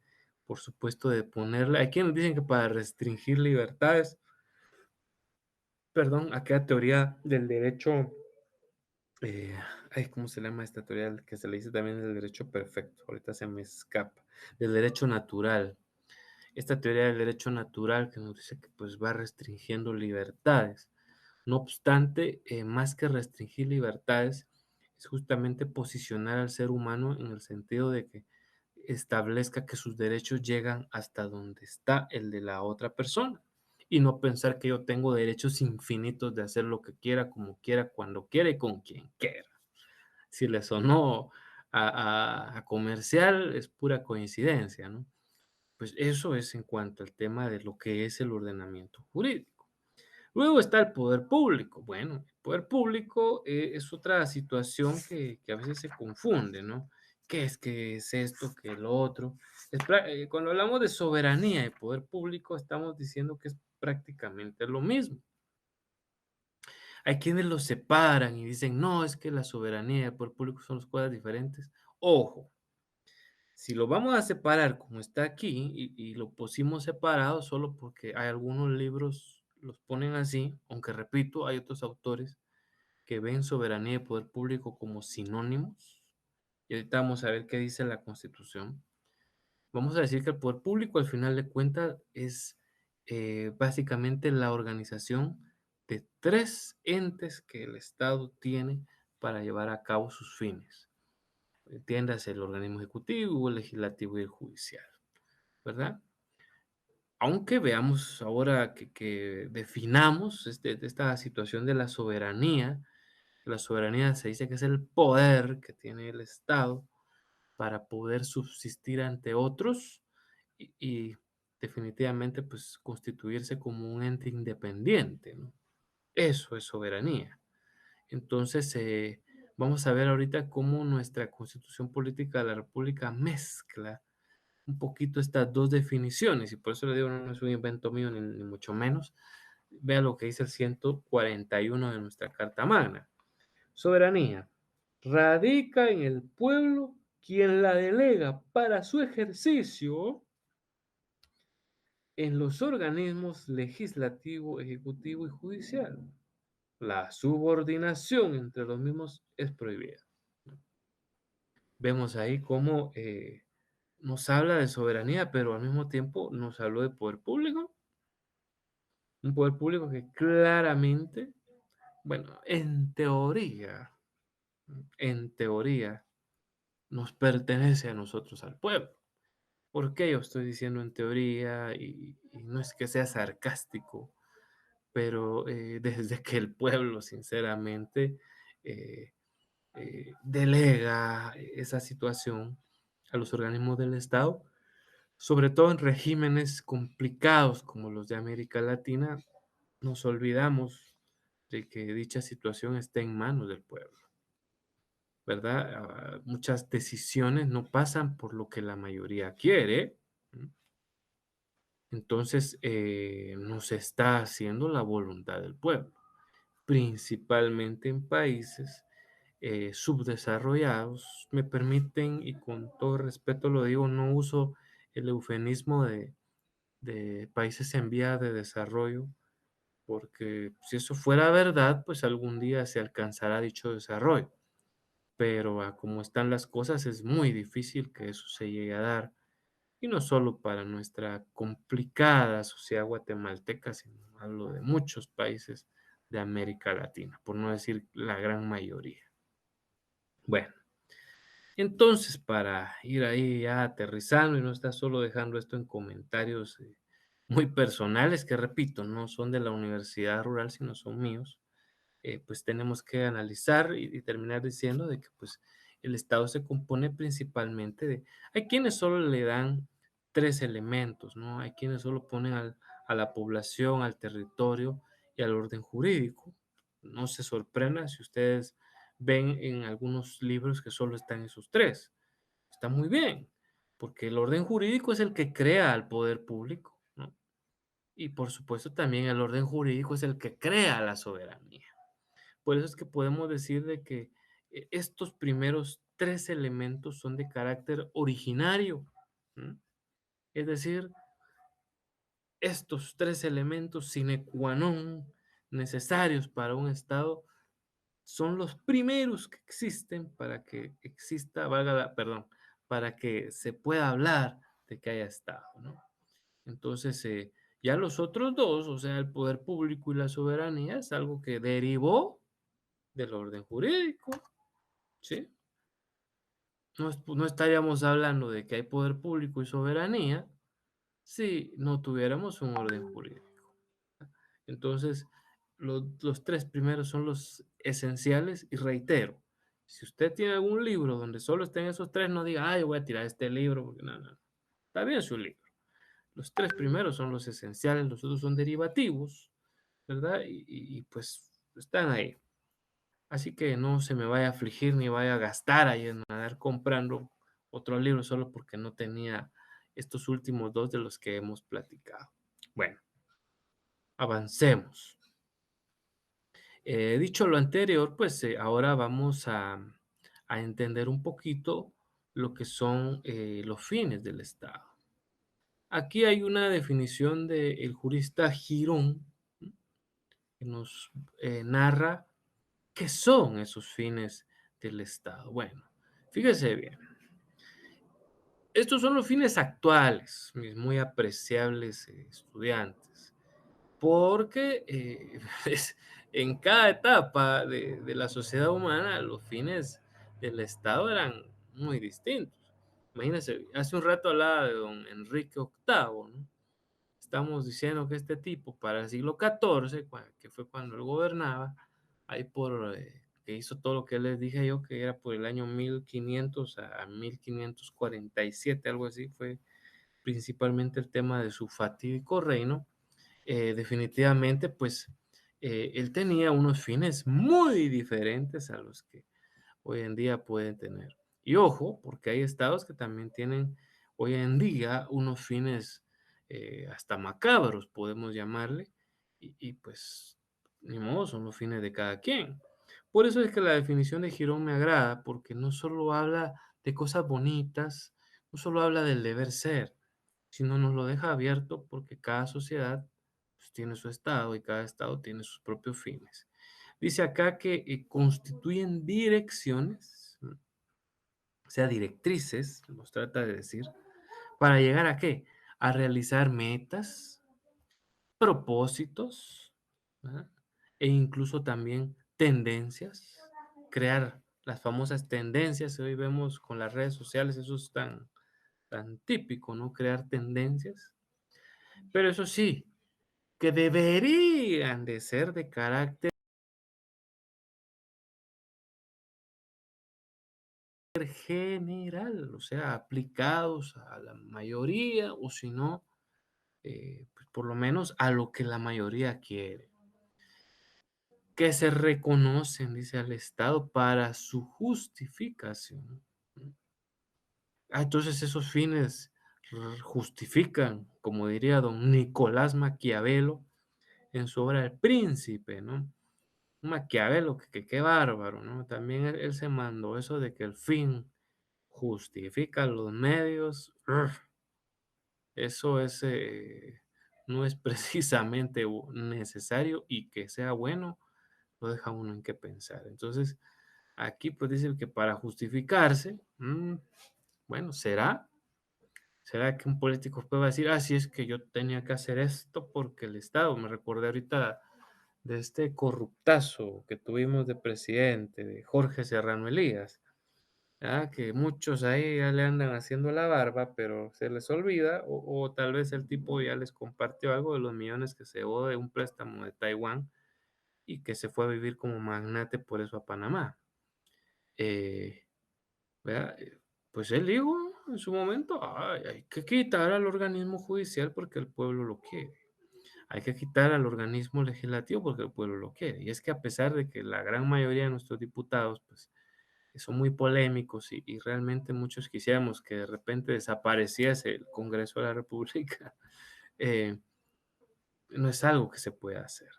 por supuesto, de ponerle hay quienes dicen que para restringir libertades, perdón, aquella teoría del derecho, eh, ay, ¿cómo se llama esta teoría? Que se le dice también el derecho perfecto, ahorita se me escapa, del derecho natural. Esta teoría del derecho natural que nos dice que pues va restringiendo libertades. No obstante, más que restringir libertades, es justamente posicionar al ser humano en el sentido de que establezca que sus derechos llegan hasta donde está el de la otra persona y no pensar que yo tengo derechos infinitos de hacer lo que quiera, como quiera, cuando quiera y con quien quiera. Si le sonó a comercial, es pura coincidencia, ¿no? Pues eso es en cuanto al tema de lo que es el ordenamiento jurídico. Luego está el poder público. Bueno, el poder público es otra situación que a veces se confunde, ¿no? Qué es esto? ¿Qué es lo otro? Cuando hablamos de soberanía y poder público, estamos diciendo que es prácticamente lo mismo. Hay quienes los separan y dicen, no, es que la soberanía y el poder público son dos cosas diferentes. Ojo, si lo vamos a separar como está aquí y lo pusimos separado solo porque hay algunos libros los ponen así, aunque repito, hay otros autores que ven soberanía y poder público como sinónimos. Y ahorita vamos a ver qué dice la Constitución. Vamos a decir que el poder público al final de cuentas es básicamente la organización de tres entes que el Estado tiene para llevar a cabo sus fines. Entiéndase el organismo ejecutivo, el legislativo y el judicial, ¿verdad? Aunque veamos ahora que definamos esta situación de la soberanía se dice que es el poder que tiene el Estado para poder subsistir ante otros y definitivamente pues constituirse como un ente independiente, ¿no? Eso es soberanía. Entonces, vamos a ver ahorita cómo nuestra Constitución Política de la República mezcla un poquito estas dos definiciones, y por eso le digo, no es un invento mío, ni mucho menos. Vea lo que dice el 141 de nuestra Carta Magna. Soberanía radica en el pueblo quien la delega para su ejercicio en los organismos legislativo, ejecutivo y judicial. La subordinación entre los mismos es prohibida. Vemos ahí cómo nos habla de soberanía, pero al mismo tiempo nos habló de poder público. Un poder público que claramente, bueno, en teoría, nos pertenece a nosotros, al pueblo. ¿Por qué yo estoy diciendo en teoría? Y no es que sea sarcástico, pero desde que el pueblo, sinceramente, eh, delega esa situación a los organismos del Estado, sobre todo en regímenes complicados como los de América Latina, nos olvidamos de que dicha situación está en manos del pueblo, ¿verdad? Muchas decisiones no pasan por lo que la mayoría quiere. Entonces, no se está haciendo la voluntad del pueblo, principalmente en países subdesarrollados. Me permiten, y con todo respeto lo digo, no uso el eufemismo de países en vía de desarrollo, porque si eso fuera verdad, pues algún día se alcanzará dicho desarrollo. Pero a como están las cosas, es muy difícil que eso se llegue a dar. Y no solo para nuestra complicada sociedad guatemalteca, sino hablo de muchos países de América Latina, por no decir la gran mayoría. Bueno, entonces para ir ahí ya aterrizando y no estar solo dejando esto en comentarios muy personales, que repito, no son de la Universidad Rural, sino son míos, pues tenemos que analizar y terminar diciendo de que pues el Estado se compone principalmente de, hay quienes solo le dan tres elementos, ¿no? Hay quienes solo ponen a la población, al territorio y al orden jurídico. No se sorprendan si ustedes ven en algunos libros que solo están esos tres. Está muy bien, porque el orden jurídico es el que crea al poder público, ¿no? Y por supuesto también el orden jurídico es el que crea la soberanía. Por eso es que podemos decir de que estos primeros tres elementos son de carácter originario. ¿Mm? Es decir, estos tres elementos sine qua non necesarios para un Estado son los primeros que existen para que exista, perdón, para que se pueda hablar de que haya Estado, ¿no? Entonces, ya los otros dos, o sea, el poder público y la soberanía, es algo que derivó del orden jurídico, ¿sí? No estaríamos hablando de que hay poder público y soberanía si no tuviéramos un orden jurídico. Entonces, los tres primeros son los esenciales y reitero, si usted tiene algún libro donde solo estén esos tres, no diga, ay, voy a tirar este libro, porque no, no, no. Está bien su libro. Los tres primeros son los esenciales, los otros son derivativos, ¿verdad? Y pues están ahí. Así que no se me vaya a afligir ni vaya a gastar ahí en andar comprando otro libro solo porque no tenía estos últimos dos de los que hemos platicado. Bueno, avancemos. Dicho lo anterior, pues ahora vamos a entender un poquito lo que son los fines del Estado. Aquí hay una definición del jurista Girón, ¿m? Que nos narra qué son esos fines del Estado. Bueno, fíjese bien. Estos son los fines actuales, mis muy apreciables estudiantes, porque es- en cada etapa de la sociedad humana los fines del Estado eran muy distintos. Imagínense, hace un rato hablaba de don Enrique VIII, ¿no? Estamos diciendo que este tipo para el siglo XIV, que fue cuando él gobernaba, ahí que hizo todo lo que les dije yo, que era por el año 1500 a 1547, algo así, fue principalmente el tema de su fatídico reino. Definitivamente, pues, él tenía unos fines muy diferentes a los que hoy en día pueden tener. Y ojo, porque hay estados que también tienen hoy en día unos fines hasta macabros, podemos llamarle, pues ni modo, son los fines de cada quien. Por eso es que la definición de Girón me agrada, porque no solo habla de cosas bonitas, no solo habla del deber ser, sino nos lo deja abierto porque cada sociedad pues, tiene su estado y cada estado tiene sus propios fines. Dice acá que constituyen direcciones, o sea, directrices, nos trata de decir, para llegar a qué? A realizar metas, propósitos, ¿verdad? E incluso también tendencias, crear las famosas tendencias. Hoy vemos con las redes sociales, eso es tan típico, ¿no? Crear tendencias. Pero eso sí, que deberían de ser de carácter general, o sea, aplicados a la mayoría, o si no, pues por lo menos a lo que la mayoría quiere. Que se reconocen, dice al Estado, para su justificación. ¿No? Entonces esos fines justifican, como diría don Nicolás Maquiavelo en su obra El Príncipe, ¿no? Maquiavelo, que qué bárbaro, ¿no? También él se mandó eso de que el fin justifica los medios. Eso no es precisamente necesario y que sea bueno, lo deja uno en qué pensar. Entonces, aquí pues dice que para justificarse, bueno, ¿será que un político puede decir, ah, sí es que yo tenía que hacer esto porque el Estado? Me recordé ahorita de este corruptazo que tuvimos de presidente, de Jorge Serrano Elías, que muchos ahí ya le andan haciendo la barba, pero se les olvida, o tal vez el tipo ya les compartió algo de los millones que se llevó de un préstamo de Taiwán y que se fue a vivir como magnate por eso a Panamá. Eh, ¿Verdad? Pues él dijo en su momento, "Ay, hay que quitar al organismo judicial porque el pueblo lo quiere. Hay que quitar al organismo legislativo porque el pueblo lo quiere". Y es que a pesar de que la gran mayoría de nuestros diputados, pues, son muy polémicos y realmente muchos quisiéramos que de repente desapareciese el Congreso de la República, eh, no es algo que se pueda hacer.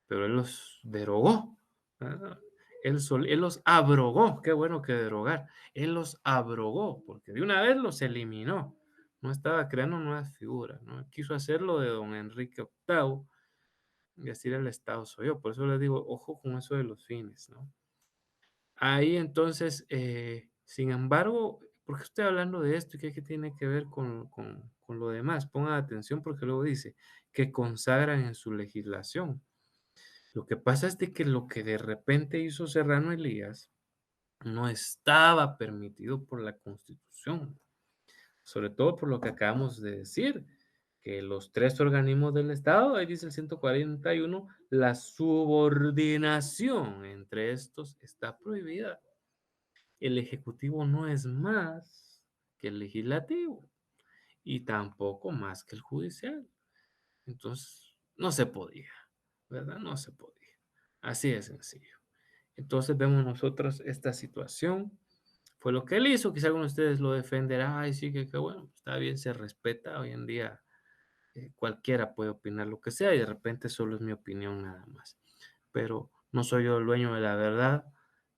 Pero él los derogó. ¿Verdad? Él los abrogó. Qué bueno que derogar. Él los abrogó, porque de una vez los eliminó. no estaba creando nuevas figuras, ¿no? Quiso hacerlo de don Enrique VIII y decir el Estado soy yo. Por eso les digo, ojo con eso de los fines, ¿no? Ahí entonces, sin embargo, ¿por qué estoy hablando de esto y qué tiene que ver con lo demás? Pongan atención porque luego dice que consagran en su legislación. Lo que pasa es de que lo que de repente hizo Serrano Elías no estaba permitido por la Constitución, sobre todo por lo que acabamos de decir, que los tres organismos del Estado, ahí dice el 141, la subordinación entre estos está prohibida. El Ejecutivo no es más que el Legislativo y tampoco más que el Judicial. Entonces, no se podía, ¿verdad? No se podía. Así de sencillo. Entonces vemos nosotros esta situación. Fue lo que él hizo. Quizá algunos de ustedes lo defenderán. Ay, sí, que bueno, está bien, se respeta. Hoy en día cualquiera puede opinar lo que sea y de repente solo es mi opinión nada más. Pero no soy yo el dueño de la verdad.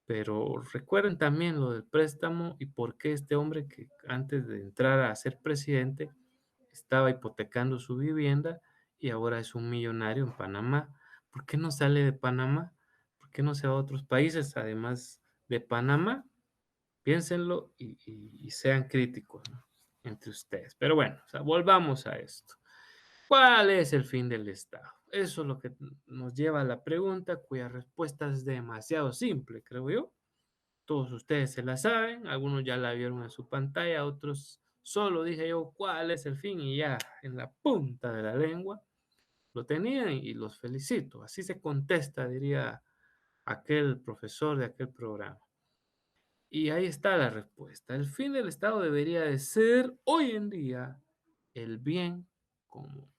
Pero recuerden también lo del préstamo y por qué este hombre que antes de entrar a ser presidente estaba hipotecando su vivienda y ahora es un millonario en Panamá. ¿Por qué no sale de Panamá? ¿Por qué no se va a otros países además de Panamá? Piénsenlo y sean críticos, ¿no? Entre ustedes. Pero bueno, o sea, volvamos a esto. ¿Cuál es el fin del Estado? Eso es lo que nos lleva a la pregunta cuya respuesta es demasiado simple, creo yo. Todos ustedes se la saben, algunos ya la vieron en su pantalla, otros solo dije yo cuál es el fin y ya en la punta de la lengua lo tenían y los felicito. Así se contesta, diría aquel profesor de aquel programa. Y ahí está la respuesta. El fin del Estado debería de ser hoy en día el bien común.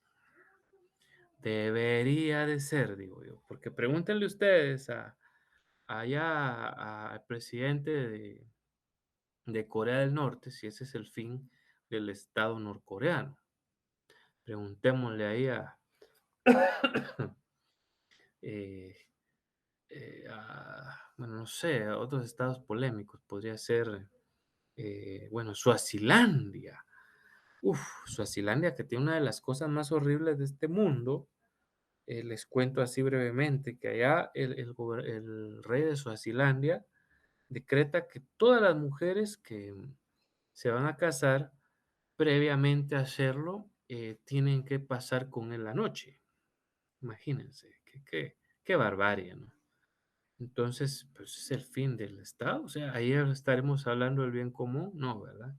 Debería de ser, digo yo, porque pregúntenle ustedes al presidente de Corea del Norte si ese es el fin del Estado norcoreano. Preguntémosle ahí eh, bueno, no sé, a otros estados polémicos. Podría ser, bueno, Suazilandia. Uf, Suazilandia, que tiene una de las cosas más horribles de este mundo. Les cuento así brevemente que allá el rey de Suazilandia decreta que todas las mujeres que se van a casar, previamente a hacerlo, tienen que pasar con él la noche. Imagínense, qué barbarie, ¿no? Entonces, pues es el fin del Estado. O sea, ahí estaremos hablando del bien común, no, ¿verdad?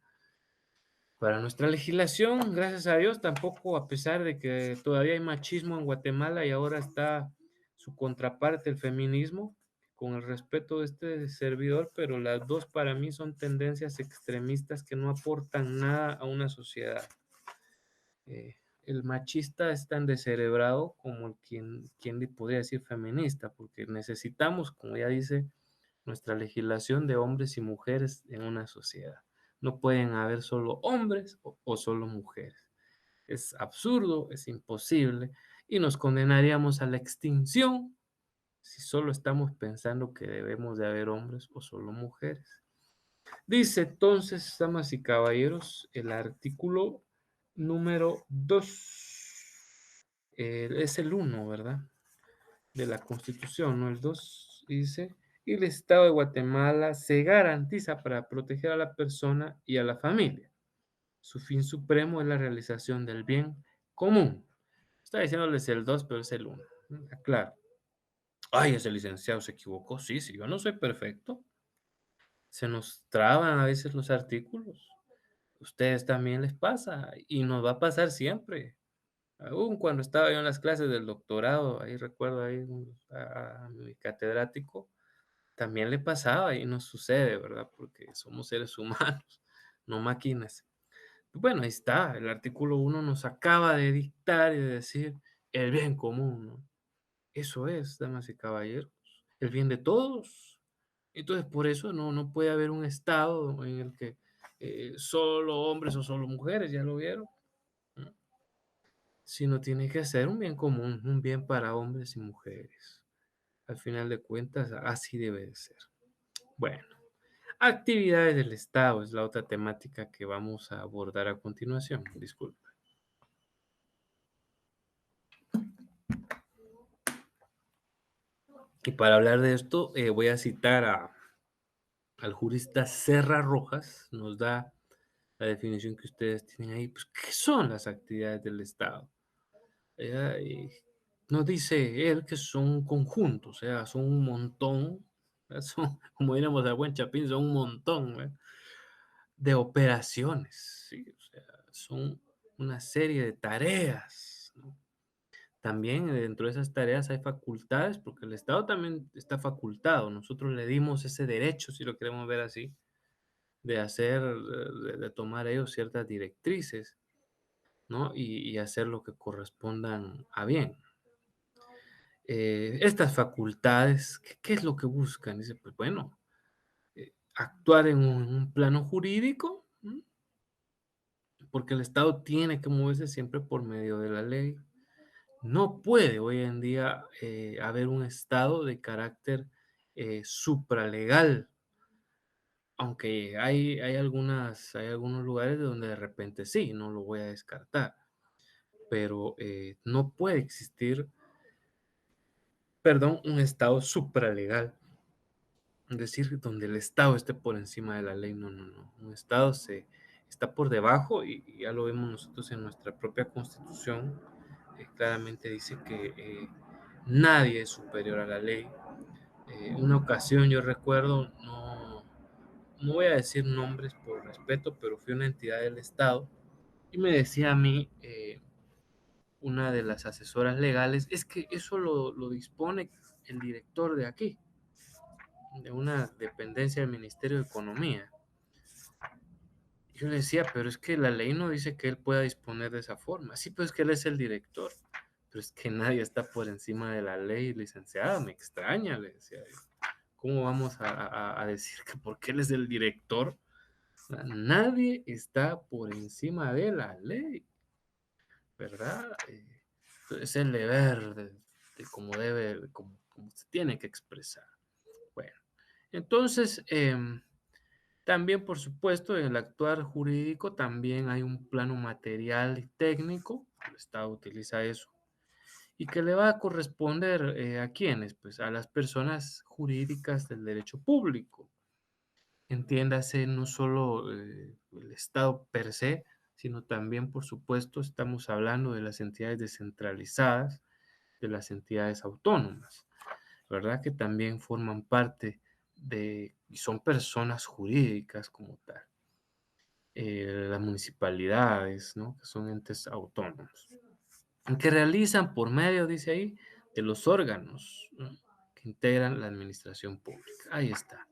Para nuestra legislación, gracias a Dios, tampoco, a pesar de que todavía hay machismo en Guatemala y ahora está su contraparte, el feminismo, con el respeto de este servidor, pero las dos para mí son tendencias extremistas que no aportan nada a una sociedad. El machista es tan descerebrado como quien le podría decir feminista, porque necesitamos, como ya dice nuestra legislación, de hombres y mujeres en una sociedad. No pueden haber solo hombres o solo mujeres. Es absurdo, es imposible y nos condenaríamos a la extinción si solo estamos pensando que debemos de haber hombres o solo mujeres. Dice entonces, damas y caballeros, el artículo número 2, es el uno, ¿verdad? De la Constitución, ¿no? El 2 dice, y el Estado de Guatemala se garantiza para proteger a la persona y a la familia. Su fin supremo es la realización del bien común. Está diciéndoles el 2, pero es el 1. Claro. Ay, ese licenciado se equivocó. Sí, sí, yo no soy perfecto. Se nos traban a veces los artículos. Ustedes también les pasa y nos va a pasar siempre. Aún cuando estaba yo en las clases del doctorado, ahí recuerdo ahí a mi catedrático, también le pasaba y nos sucede, ¿verdad? Porque somos seres humanos, no máquinas. Bueno, ahí está, el artículo 1 nos acaba de dictar y de decir el bien común, ¿no? Eso es, damas y caballeros, el bien de todos. Entonces, por eso no puede haber un estado en el que solo hombres o solo mujeres, ya lo vieron, ¿no? Sino tiene que ser un bien común, un bien para hombres y mujeres. Al final de cuentas, así debe de ser. Bueno, Actividades del Estado es la otra temática que vamos a abordar a continuación. Disculpa. Y para hablar de esto, voy a citar al jurista Serra Rojas, nos da la definición que ustedes tienen ahí, pues, ¿qué son las actividades del Estado? Y nos dice él que son un conjunto, o sea, son un montón, son, como diríamos a buen chapín, son un montón, ¿verdad? De operaciones, ¿sí? O sea, son una serie de tareas, ¿no? También dentro de esas tareas hay facultades, porque el Estado también está facultado. Nosotros le dimos ese derecho, si lo queremos ver así, de hacer, de tomar ellos ciertas directrices, ¿no? Y hacer lo que correspondan a bien. Estas facultades, ¿qué es lo que buscan? Dice, pues bueno, actuar en un plano jurídico, ¿m? Porque el Estado tiene que moverse siempre por medio de la ley. No puede hoy en día haber un Estado de carácter supralegal, aunque hay algunos lugares donde de repente sí, no lo voy a descartar, pero no puede existir, perdón, un Estado supralegal. Es decir, donde el Estado esté por encima de la ley, no, no, no. Un Estado está por debajo y ya lo vemos nosotros en nuestra propia Constitución. Claramente dice que nadie es superior a la ley. Una ocasión yo recuerdo, no voy a decir nombres por respeto, pero fui a una entidad del Estado y me decía a mí una de las asesoras legales, es que eso lo dispone el director de aquí, de una dependencia del Ministerio de Economía. Yo le decía, pero es que la ley no dice que él pueda disponer de esa forma. Sí, pues es que él es el director. Pero es que nadie está por encima de la ley, licenciada. Me extraña, le decía yo. ¿Cómo vamos a decir que porque él es el director? O sea, nadie está por encima de la ley, ¿verdad? Es el deber de cómo debe, cómo se tiene que expresar. Bueno, entonces, también, por supuesto, en el actuar jurídico también hay un plano material y técnico, el Estado utiliza eso, y que le va a corresponder ¿a quiénes? Pues a las personas jurídicas del derecho público. Entiéndase, no solo el Estado per se, sino también, por supuesto, estamos hablando de las entidades descentralizadas, de las entidades autónomas, ¿verdad? Que también forman parte y son personas jurídicas como tal. Las municipalidades, ¿no? Que son entes autónomos, que realizan por medio, dice ahí, de los órganos, ¿no? Que integran la administración pública. Ahí está.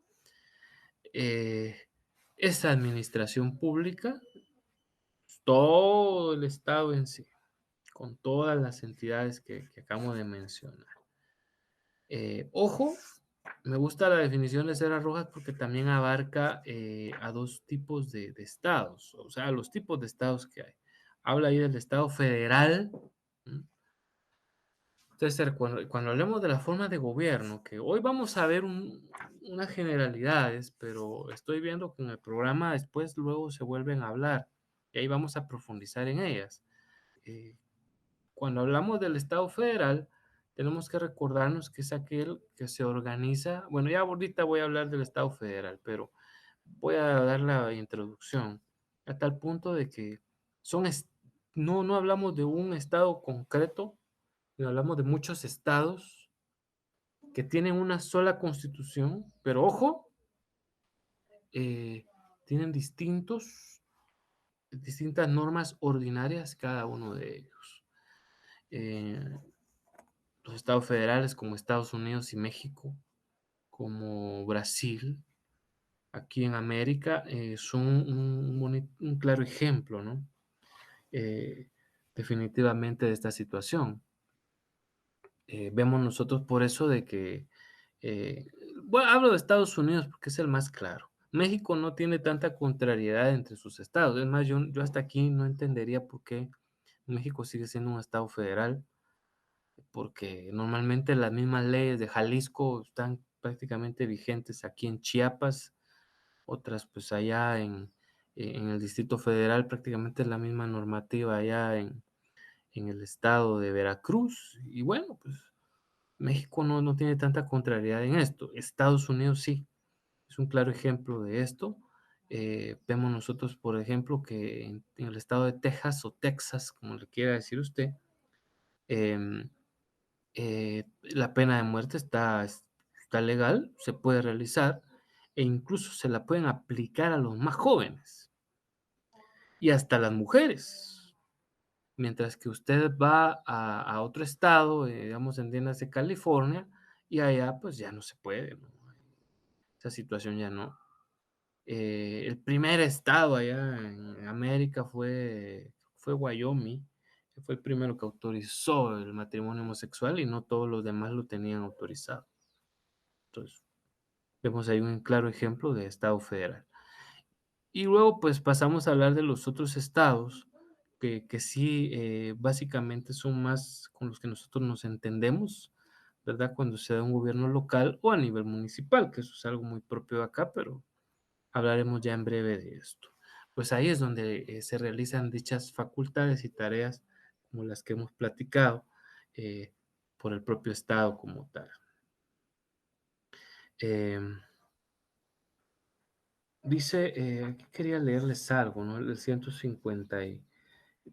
Eh, Esa administración pública, todo el Estado en sí, con todas las entidades que acabo de mencionar. Ojo, me gusta la definición de Cera Rojas porque también abarca a dos tipos de estados, o sea, los tipos de estados que hay. Habla ahí del estado federal. ¿M? Entonces, cuando hablemos de la forma de gobierno, que hoy vamos a ver unas generalidades, pero estoy viendo que en el programa después luego se vuelven a hablar y ahí vamos a profundizar en ellas. Eh, Cuando hablamos del Estado federal, tenemos que recordarnos que es aquel que se organiza, bueno, ya ahorita voy a hablar del Estado federal, pero voy a dar la introducción a tal punto de que son, no hablamos de un estado concreto, sino hablamos de muchos estados que tienen una sola constitución, pero ojo, eh, tienen distintas normas ordinarias cada uno de ellos. Eh, los estados federales como Estados Unidos y México, como Brasil, aquí en América, son un claro ejemplo, ¿no? Eh, Definitivamente de esta situación. Vemos nosotros por eso de que, eh, bueno, hablo de Estados Unidos porque es el más claro. México no tiene tanta contrariedad entre sus estados. Es más, yo hasta aquí no entendería por qué México sigue siendo un estado federal, porque normalmente las mismas leyes de Jalisco están prácticamente vigentes aquí en Chiapas otras pues allá en el Distrito Federal prácticamente es la misma normativa allá en el estado de Veracruz. Y bueno, pues México no tiene tanta contrariedad en esto. Estados Unidos sí, es un claro ejemplo de esto. Vemos nosotros, por ejemplo, que en el estado de Texas o Texas, como le quiera decir usted, em, la pena de muerte está legal, se puede realizar e incluso se la pueden aplicar a los más jóvenes y hasta las mujeres. Mientras que usted va a otro estado, digamos, entiéndase California, y allá pues ya no se puede, ¿no? Esa situación ya no. El primer estado allá en América fue Wyoming, que fue el primero que autorizó el matrimonio homosexual y no todos los demás lo tenían autorizado. Entonces, vemos ahí un claro ejemplo de estado federal. Y luego, pues pasamos a hablar de los otros estados, que sí, básicamente son más con los que nosotros nos entendemos, ¿verdad? Cuando se da un gobierno local o a nivel municipal, que eso es algo muy propio de acá, pero hablaremos ya en breve de esto. Pues ahí es donde se realizan dichas facultades y tareas como las que hemos platicado eh, por el propio Estado como tal. Em, Dice, aquí quería leerles algo, ¿no? El 150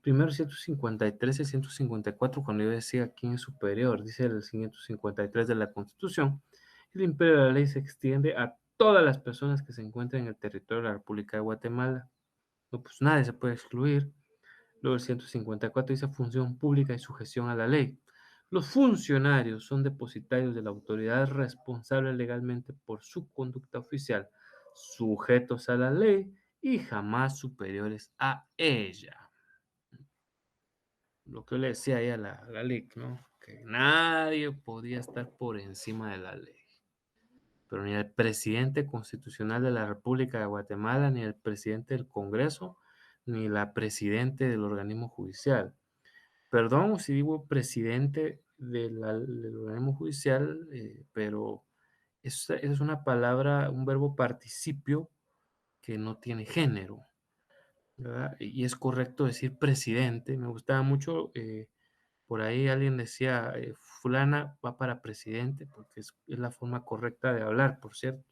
primero 153 y 154, cuando yo decía aquí en superior, dice el 153 de la Constitución, el imperio de la ley se extiende a todas las personas que se encuentran en el territorio de la República de Guatemala. No, pues nadie se puede excluir. Luego el 154 dice función pública y sujeción a la ley. Los funcionarios son depositarios de la autoridad responsable legalmente por su conducta oficial, sujetos a la ley y jamás superiores a ella. Lo que yo le decía ahí a la ley, ¿no? Que nadie podía estar por encima de la ley. Pero ni el presidente constitucional de la República de Guatemala, ni el presidente del Congreso, ni la presidente del organismo judicial. Perdón si digo presidente del organismo judicial, pero es una palabra, un verbo participio que no tiene género, ¿verdad? Y es correcto decir presidente. Me gustaba mucho, por ahí alguien decía, fulana va para presidente, porque es la forma correcta de hablar, por cierto.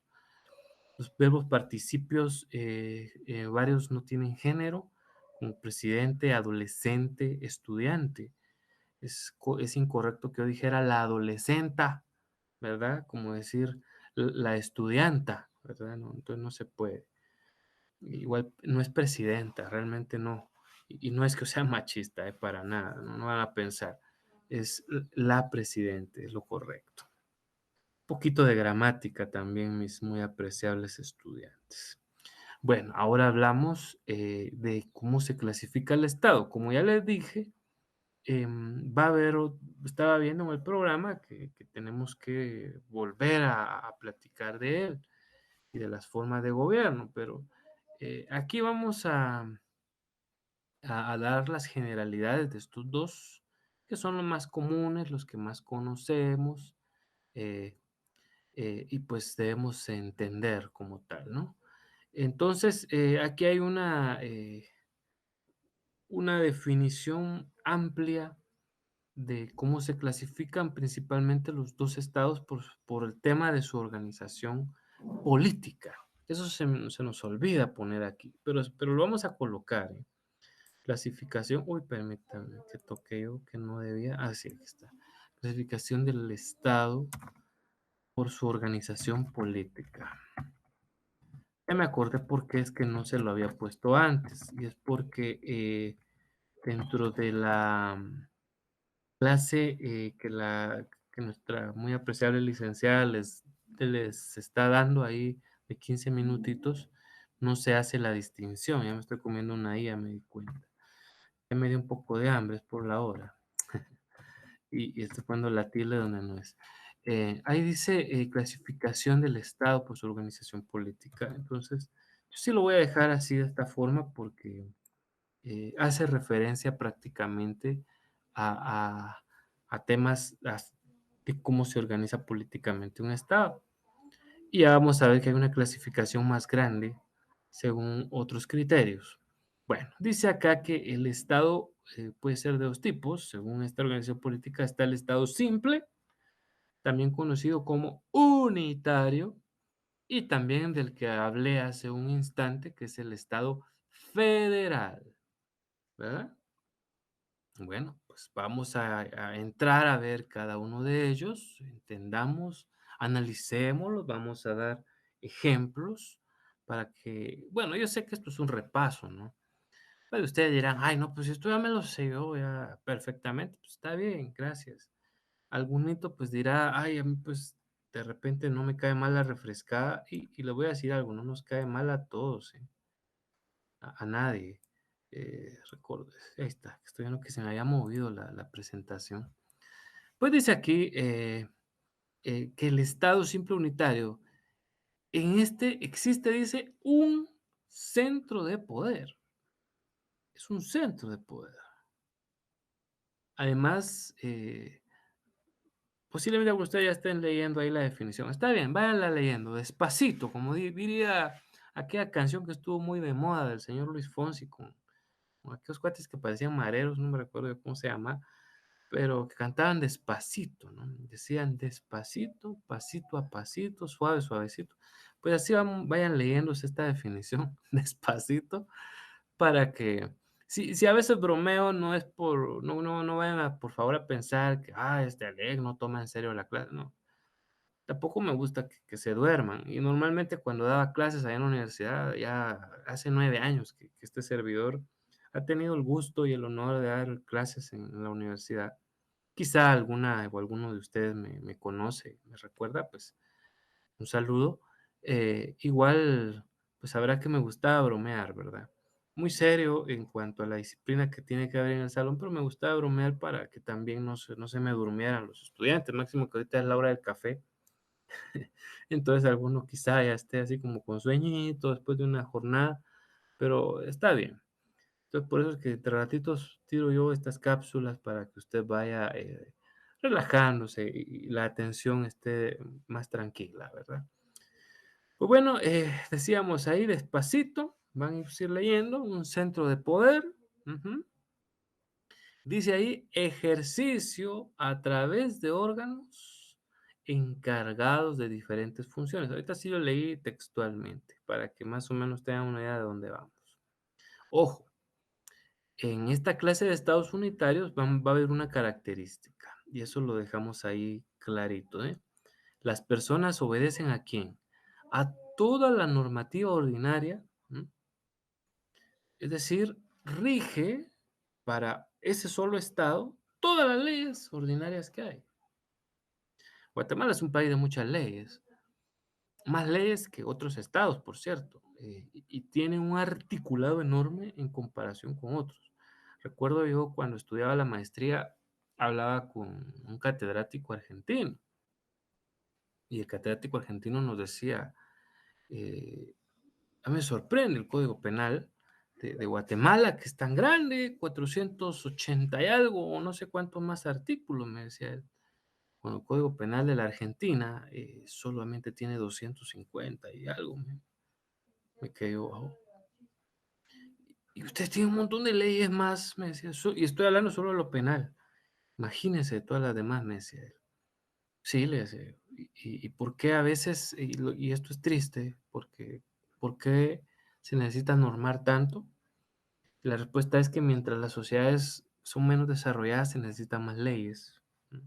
Los verbos participios, varios no tienen género, como presidente, adolescente, estudiante. Es incorrecto que yo dijera la adolescenta, ¿verdad? Como decir la estudianta, ¿verdad? No, entonces no se puede. Igual no es presidenta, realmente no. Y no es que sea machista, para nada, no van a pensar. Es la presidente, es lo correcto. Un poquito de gramática también, mis muy apreciables estudiantes. Bueno, ahora hablamos de cómo se clasifica el Estado. Como ya les dije, va a haber, estaba viendo en el programa que tenemos que volver a platicar de él y de las formas de gobierno, pero aquí vamos a dar las generalidades de estos dos, que son los más comunes, los que más conocemos, eh, y pues debemos entender como tal, ¿no? Entonces, aquí hay una definición amplia de cómo se clasifican principalmente los dos estados por el tema de su organización política. Eso se nos olvida poner aquí, pero lo vamos a colocar. Clasificación, uy, permítame que toque yo que no debía. Ah, sí, aquí está. Clasificación del estado por su organización política. Ya me acordé por qué es que no se lo había puesto antes, y es porque dentro de la clase que nuestra muy apreciable licenciada les está dando ahí de 15 minutitos, no se hace la distinción. Ya me estoy comiendo una ya me di cuenta. Ya me dio un poco de hambre, es por la hora. Y estoy poniendo la tilde donde no es. Ahí dice clasificación del Estado por su organización política. Entonces, yo sí lo voy a dejar así de esta forma porque hace referencia prácticamente a, a temas de cómo se organiza políticamente un Estado. Y ya vamos a ver que hay una clasificación más grande según otros criterios. Bueno, dice acá que el Estado puede ser de dos tipos. Según esta organización política está el Estado simple, también conocido como unitario, y también del que hablé hace un instante, que es el Estado federal, ¿verdad? Bueno, pues vamos a entrar a ver cada uno de ellos, entendamos, analicémoslos, vamos a dar ejemplos para que, bueno, yo sé que esto es un repaso, ¿no? Pero ustedes dirán, ay, no, pues esto ya me lo sé yo ya perfectamente, pues está bien, gracias. Algunito pues dirá, ay, a mí pues de repente no me cae mal la refrescada y le voy a decir algo, no nos cae mal a todos, ¿eh? A nadie. Recuerdo, ahí está, estoy viendo que se me había movido la presentación. Pues dice aquí que el Estado simple unitario, en este existe, dice, un centro de poder. Es un centro de poder. Además, posiblemente ustedes ya estén leyendo ahí la definición. Está bien, váyanla leyendo, despacito, como diría aquella canción que estuvo muy de moda del señor Luis Fonsi con aquellos cuates que parecían mareros, no me recuerdo cómo se llama, pero que cantaban despacito, ¿no? Decían despacito, pasito a pasito, suave, suavecito. Pues así vayan leyéndose esta definición despacito para que, si a veces bromeo, no es por, no vayan a, por favor, a pensar que, este Alec no toma en serio la clase, no. Tampoco me gusta que se duerman. Y normalmente cuando daba clases allá en la universidad, ya hace 9 años que este servidor ha tenido el gusto y el honor de dar clases en la universidad. Quizá alguna o alguno de ustedes me conoce, me recuerda, pues un saludo. Igual, pues sabrá que me gustaba bromear, ¿verdad? Muy serio en cuanto a la disciplina que tiene que haber en el salón, pero me gustaba bromear para que también no se me durmieran los estudiantes. Máximo que ahorita es la hora del café. Entonces alguno quizá ya esté así como con sueñito después de una jornada, pero está bien. Entonces por eso es que entre ratitos tiro yo estas cápsulas para que usted vaya relajándose y la atención esté más tranquila, ¿verdad? Pues bueno, decíamos ahí despacito, van a ir leyendo, un centro de poder. Ujú. Dice ahí, ejercicio a través de órganos encargados de diferentes funciones. Ahorita sí lo leí textualmente, para que más o menos tengan una idea de dónde vamos. Ojo, en esta clase de estados unitarios va a haber una característica, y eso lo dejamos ahí clarito, ¿eh? Las personas obedecen ¿a quién? A toda la normativa ordinaria, ¿m? Es decir, rige para ese solo estado todas las leyes ordinarias que hay. Guatemala es un país de muchas leyes, más leyes que otros estados, por cierto, y tiene un articulado enorme en comparación con otros. Recuerdo yo cuando estudiaba la maestría, hablaba con un catedrático argentino, y el catedrático argentino nos decía, eh, a mí me sorprende el Código Penal de Guatemala, que es tan grande, 480 y algo, o no sé cuántos más artículos, me decía él. Bueno, el Código Penal de la Argentina solamente tiene 250 y algo. Me quedé, wow. Y usted tiene un montón de leyes más, me decía, y estoy hablando solo de lo penal. Imagínense todas las demás, me decía él. Sí, le decía, y por qué a veces, y esto es triste, porque, ¿por qué se necesita normar tanto? La respuesta es que mientras las sociedades son menos desarrolladas, se necesitan más leyes, ¿no?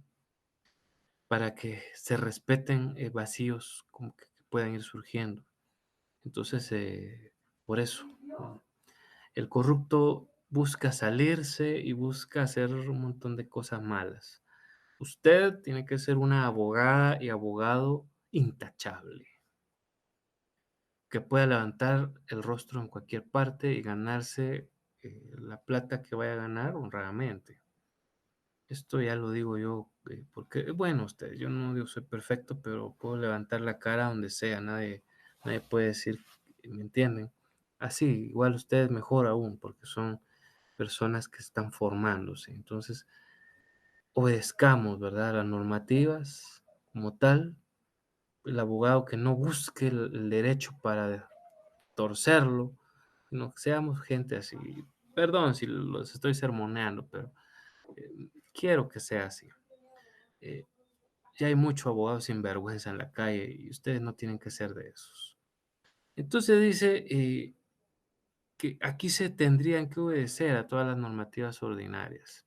Para que se respeten vacíos como que puedan ir surgiendo. Entonces, por eso, ¿no? El corrupto busca salirse y busca hacer un montón de cosas malas. Usted tiene que ser una abogada y abogado intachable, que pueda levantar el rostro en cualquier parte y ganarse la plata que vaya a ganar honradamente. Esto ya lo digo yo, porque, bueno, usted, yo no digo soy perfecto, pero puedo levantar la cara donde sea, nadie puede decir, ¿me entienden? Así, igual ustedes mejor aún, porque son personas que están formándose. Entonces, obedezcamos, ¿verdad? Las normativas como tal, el abogado que no busque el derecho para torcerlo, sino que seamos gente así. Perdón si los estoy sermoneando, pero quiero que sea así. Eh, ya hay mucho abogado sinvergüenza en la calle y ustedes no tienen que ser de esos. Entonces dice que aquí se tendrían que obedecer a todas las normativas ordinarias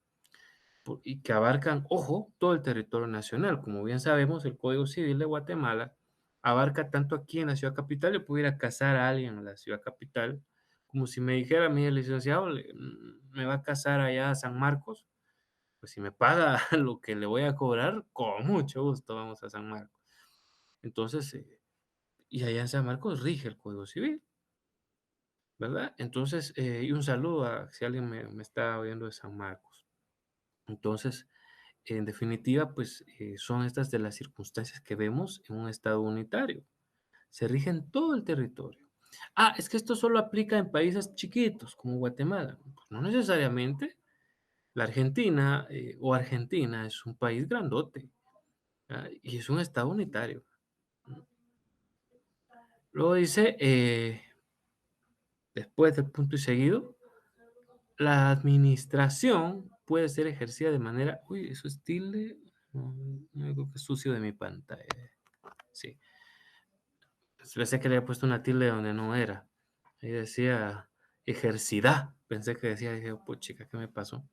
y que abarcan, ojo, todo el territorio nacional. Como bien sabemos, el Código Civil de Guatemala abarca tanto aquí en la ciudad capital, yo pudiera casar a alguien en la ciudad capital, como si me dijera, mire, licenciado, me va a casar allá a San Marcos, pues si me paga lo que le voy a cobrar, con mucho gusto vamos a San Marcos. Entonces, y allá en San Marcos rige el Código Civil, ¿verdad? Entonces, y un saludo a si alguien me está oyendo de San Marcos. Entonces, en definitiva, pues son estas de las circunstancias que vemos en un estado unitario. Se rige en todo el territorio. Ah, es que esto solo aplica en países chiquitos como Guatemala. Pues no necesariamente. La Argentina o Argentina es un país grandote, y es un estado unitario. Luego dice, después del punto y seguido, la administración puede ser ejercida de manera, uy, eso es tilde, no, no creo que es sucio de mi pantalla. Sí, pensé que le había puesto una tilde donde no era. Ahí decía ejercida. Pensé que decía, dije, pues chica, ¿qué me pasó?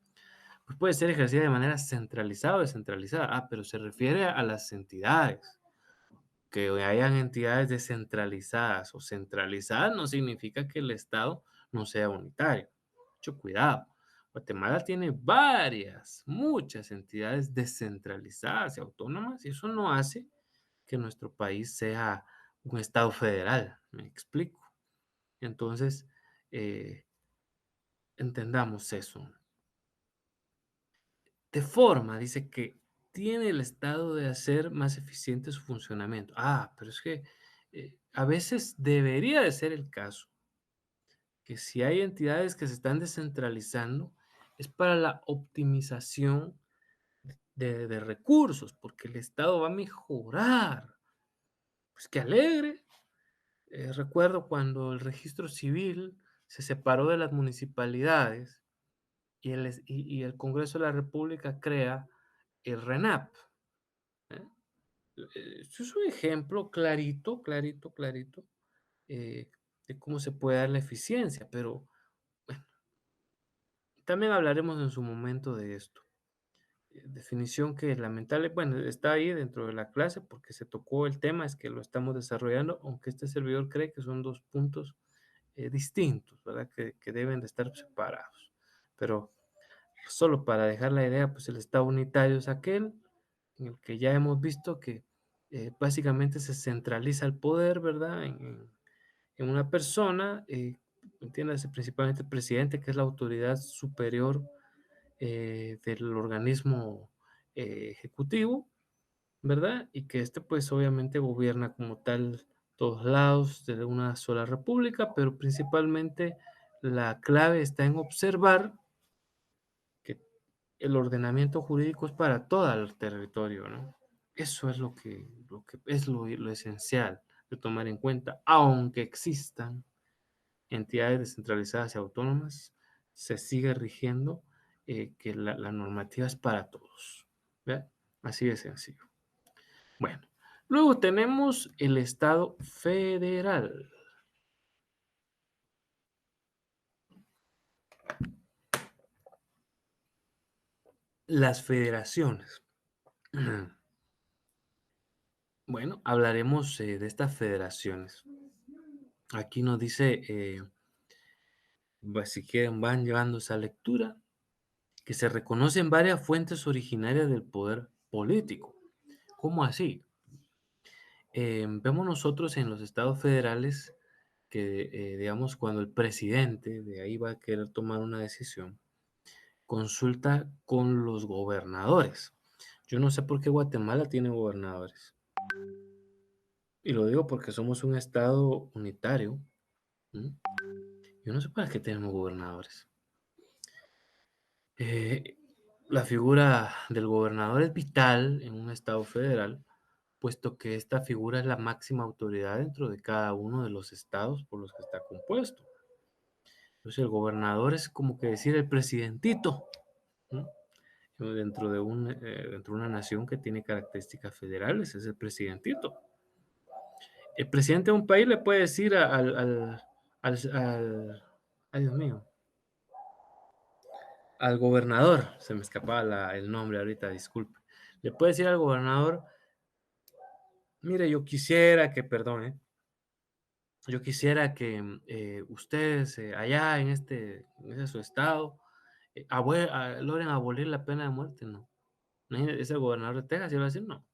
Pues puede ser ejercida de manera centralizada o descentralizada. Ah, pero se refiere a las entidades. Que hayan entidades descentralizadas o centralizadas no significa que el Estado no sea unitario. Mucho cuidado. Guatemala tiene muchas entidades descentralizadas y autónomas, y eso no hace que nuestro país sea un Estado federal. Me explico. Entonces, eh, entendamos eso. De forma, dice que tiene el Estado de hacer más eficiente su funcionamiento. Ah, pero es que a veces debería de ser el caso que si hay entidades que se están descentralizando, es para la optimización de recursos, porque el Estado va a mejorar. Pues qué alegre. Recuerdo cuando el registro civil se separó de las municipalidades y el Congreso de la República crea el RENAP. ¿Eh? Eso es un ejemplo clarito, clarito, clarito, eh, de cómo se puede dar la eficiencia, pero bueno, también hablaremos en su momento de esto. Definición que lamentable, bueno, está ahí dentro de la clase porque se tocó el tema, es que lo estamos desarrollando, aunque este servidor cree que son dos puntos distintos, ¿verdad? Que deben de estar separados. Pero solo para dejar la idea, pues el Estado unitario es aquel en el que ya hemos visto que básicamente se centraliza el poder, ¿verdad? En una persona, entiéndase principalmente el presidente, que es la autoridad superior del organismo ejecutivo, ¿verdad? Y que este pues obviamente gobierna como tal todos lados de una sola república, pero principalmente la clave está en observar que el ordenamiento jurídico es para todo el territorio, ¿no? Eso es lo que es lo esencial de tomar en cuenta, aunque existan entidades descentralizadas y autónomas, se sigue rigiendo que la normativa es para todos. ¿Ve? Así de sencillo. Bueno, luego tenemos el Estado federal. Las federaciones. Bueno, hablaremos de estas federaciones. Aquí nos dice, si quieren, van llevando esa lectura, que se reconocen varias fuentes originarias del poder político. ¿Cómo así? Vemos nosotros en los estados federales que, digamos, cuando el presidente de ahí va a querer tomar una decisión, consulta con los gobernadores. Yo no sé por qué Guatemala tiene gobernadores. Y lo digo porque somos un estado unitario. ¿Mm? Yo no sé para qué tenemos gobernadores. Eh, la figura del gobernador es vital en un estado federal puesto que esta figura es la máxima autoridad dentro de cada uno de los estados por los que está compuesto. Entonces, el gobernador es como que decir el presidentito, ¿no? Dentro de una nación que tiene características federales, es el presidentito. El presidente de un país le puede decir ay Dios mío, al gobernador, se me escapaba el nombre ahorita, disculpe. Le puede decir al gobernador, mire, yo quisiera que, perdone, yo quisiera que ustedes allá en ese su estado, logren abolir la pena de muerte, no. Imagínate, es el gobernador de Texas y él va a decir, no,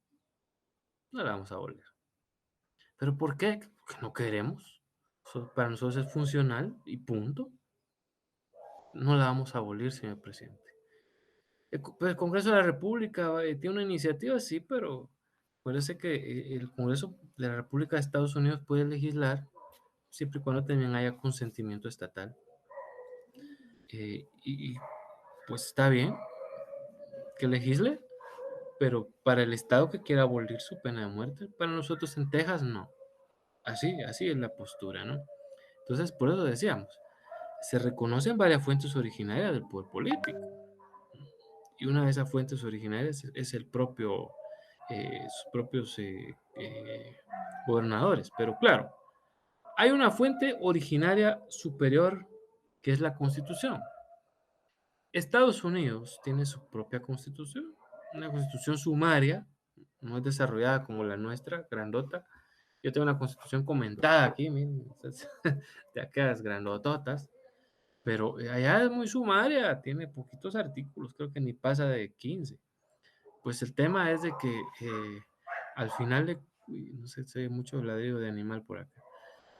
no la vamos a abolir. ¿Pero por qué? Porque no queremos. Para nosotros es funcional y punto. No la vamos a abolir, señor presidente. El Congreso de la República tiene una iniciativa, sí, pero parece que el Congreso de la República de Estados Unidos puede legislar siempre y cuando también haya consentimiento estatal. Pues está bien que legisle, pero para el estado que quiera abolir su pena de muerte, para nosotros en Texas no. Así es la postura, ¿no? Entonces, por eso decíamos, se reconocen varias fuentes originarias del poder político. Y una de esas fuentes originarias es sus propios gobernadores. Pero claro, hay una fuente originaria superior que es la Constitución. Estados Unidos tiene su propia Constitución, una Constitución sumaria, no es desarrollada como la nuestra, grandota. Yo tengo una Constitución comentada aquí, miren, de aquellas grandototas. Pero allá es muy sumaria, tiene poquitos artículos, creo que ni pasa de 15. Pues el tema es de que al final no sé, se ve mucho ladrido de animal por acá.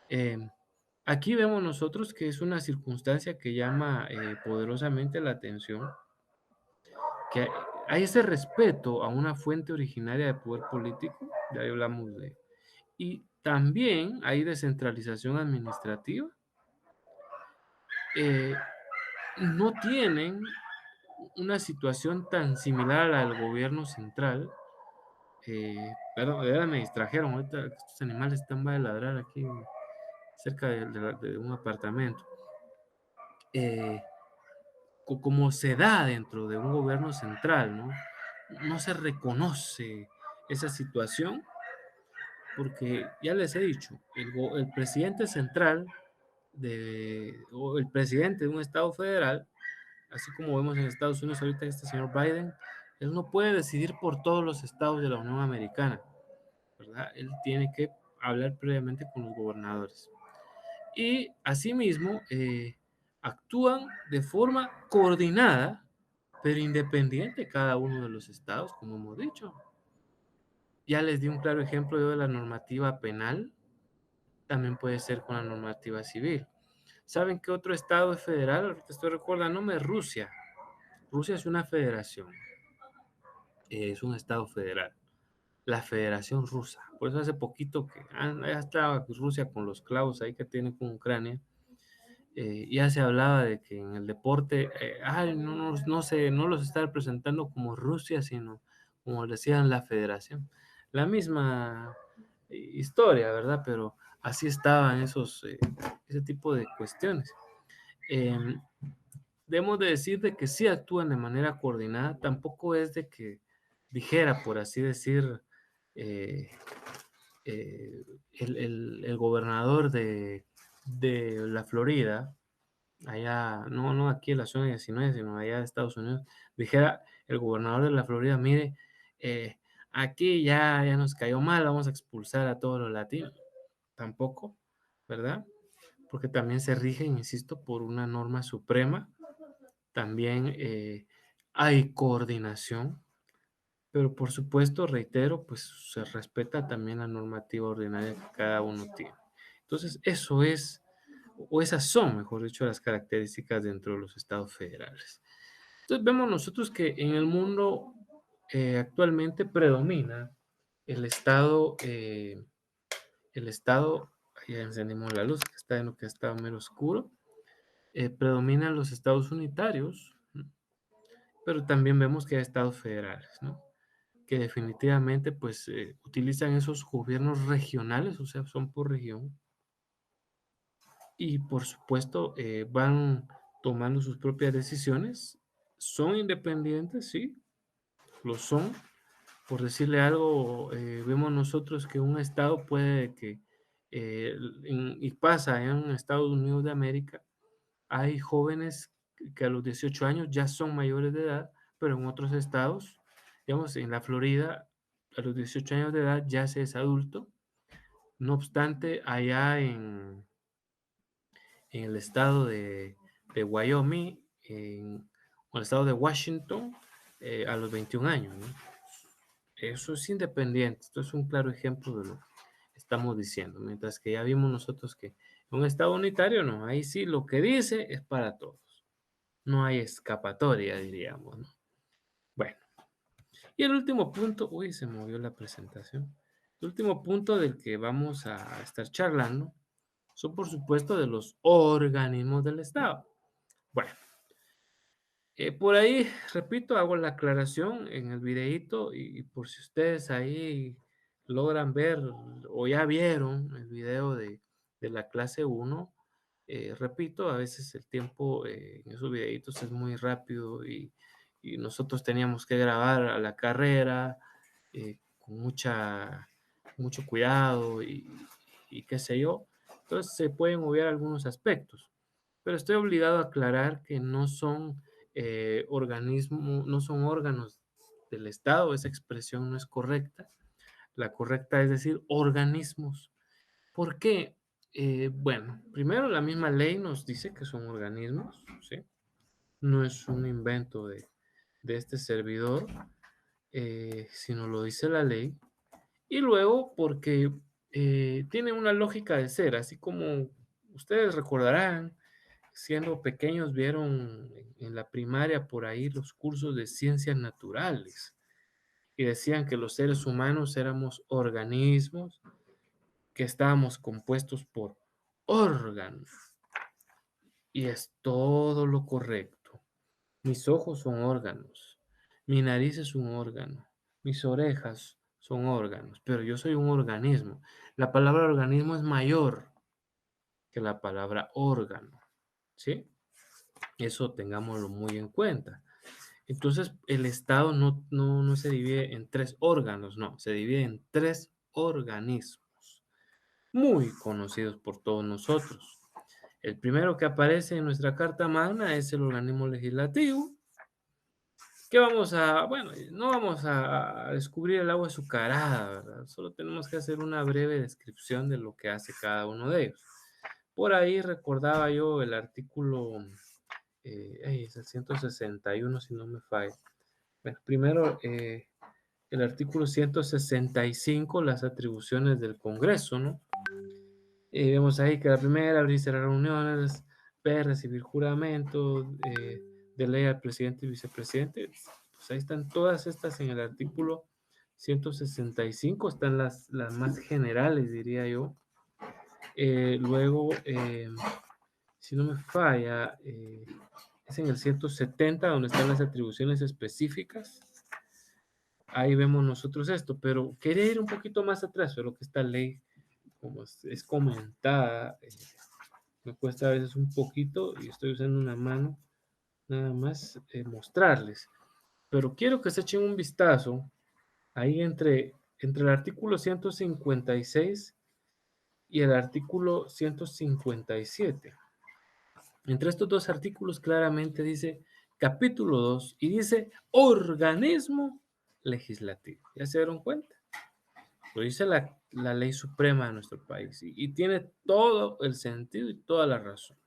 Eh, Aquí vemos nosotros que es una circunstancia que llama poderosamente la atención, que hay ese respeto a una fuente originaria de poder político, ya hablamos de, y también hay descentralización administrativa. Eh, no tienen una situación tan similar a la del gobierno central. Perdón, ya me distrajeron, ahorita estos animales están a ladrar aquí cerca de un apartamento. Como se da dentro de un gobierno central, ¿no? No se reconoce esa situación porque ya les he dicho, el presidente central o el presidente de un estado federal, así como vemos en Estados Unidos ahorita este señor Biden, él no puede decidir por todos los estados de la Unión Americana, ¿verdad? Él tiene que hablar previamente con los gobernadores. Y asimismo, actúan de forma coordinada, pero independiente cada uno de los estados, como hemos dicho. Ya les di un claro ejemplo de la normativa penal, también puede ser con la normativa civil. ¿Saben qué otro estado es federal? Ahorita estoy recordándome, Rusia. Rusia es una federación, es un estado federal, la Federación Rusa. Por eso hace poquito que ya estaba Rusia con los clavos ahí que tiene con Ucrania. Ya se hablaba de que en el deporte, no los está representando como Rusia, sino como decían la Federación. La misma historia, ¿verdad? Pero así estaban ese tipo de cuestiones. Eh, Debemos de decir de que sí actúan de manera coordinada, tampoco es de que dijera, por así decir, eh, el gobernador de la Florida, allá, no aquí en la zona 19, sino allá de Estados Unidos, dijera el gobernador de la Florida, mire, aquí ya nos cayó mal, vamos a expulsar a todos los latinos. Tampoco, ¿verdad? Porque también se rigen, insisto, por una norma suprema. También hay coordinación, pero por supuesto, reitero, pues se respeta también la normativa ordinaria que cada uno tiene. Entonces, eso es, o esas son, mejor dicho, las características dentro de los estados federales. Entonces, vemos nosotros que en el mundo actualmente predomina el estado, ya encendimos la luz, que está en lo que está medio oscuro, predominan los estados unitarios, pero también vemos que hay estados federales, ¿no? que definitivamente pues utilizan esos gobiernos regionales, o sea, son por región, y por supuesto van tomando sus propias decisiones. Son independientes, sí, lo son. Por decirle algo, vemos nosotros que un estado puede que, y pasa en Estados Unidos de América, hay jóvenes que a los 18 años ya son mayores de edad, pero en otros estados, digamos, en la Florida, a los 18 años de edad ya se es adulto. No obstante, allá en el estado de Wyoming, o el estado de Washington, a los 21 años, ¿no? Eso es independiente. Esto es un claro ejemplo de lo que estamos diciendo. Mientras que ya vimos nosotros que en un estado unitario, no, ahí sí lo que dice es para todos. No hay escapatoria, diríamos, ¿no? Bueno, y el último punto, uy, se movió la presentación. El último punto del que vamos a estar charlando son, por supuesto, de los organismos del Estado. Bueno, por ahí, repito, hago la aclaración en el videíto y por si ustedes ahí logran ver o ya vieron el video de la clase 1, repito, a veces el tiempo en esos videitos es muy rápido y nosotros teníamos que grabar a la carrera con mucho cuidado y qué sé yo. Entonces se pueden obviar algunos aspectos, pero estoy obligado a aclarar que no son organismos, no son órganos del Estado, esa expresión no es correcta. La correcta es decir organismos. ¿Por qué? Bueno, primero la misma ley nos dice que son organismos, ¿sí? No es un invento de este servidor, sino lo dice la ley. Y luego porque tiene una lógica de ser, así como ustedes recordarán, siendo pequeños vieron en la primaria por ahí los cursos de ciencias naturales y decían que los seres humanos éramos organismos, que estábamos compuestos por órganos. Y es todo lo correcto. Mis ojos son órganos, mi nariz es un órgano, mis orejas son órganos, pero yo soy un organismo. La palabra organismo es mayor que la palabra órgano, ¿sí? Eso tengámoslo muy en cuenta. Entonces, el Estado no se divide en tres órganos, no, se divide en tres organismos muy conocidos por todos nosotros. El primero que aparece en nuestra Carta Magna es el organismo legislativo, que vamos a, bueno, no vamos a descubrir el agua azucarada, ¿verdad? Solo tenemos que hacer una breve descripción de lo que hace cada uno de ellos. Por ahí recordaba yo el artículo, es el 161 si no me falla. Bueno, primero, el artículo 165, las atribuciones del Congreso, ¿no? Vemos ahí que la primera, abrir y cerrar reuniones, B, recibir juramento, de ley al presidente y vicepresidente. Pues ahí están todas estas en el artículo 165, están las más generales, diría yo. Luego, si no me falla, es en el 170 donde están las atribuciones específicas. Ahí vemos nosotros esto, pero quería ir un poquito más atrás, pero que esta ley, como es comentada, me cuesta a veces un poquito y estoy usando una mano nada más mostrarles. Pero quiero que se echen un vistazo ahí entre el artículo 156 y el artículo 157. Entre estos dos artículos claramente dice capítulo 2 y dice organismo legislativo. ¿Ya se dieron cuenta? Lo dice la ley suprema de nuestro país y tiene todo el sentido y toda la razón.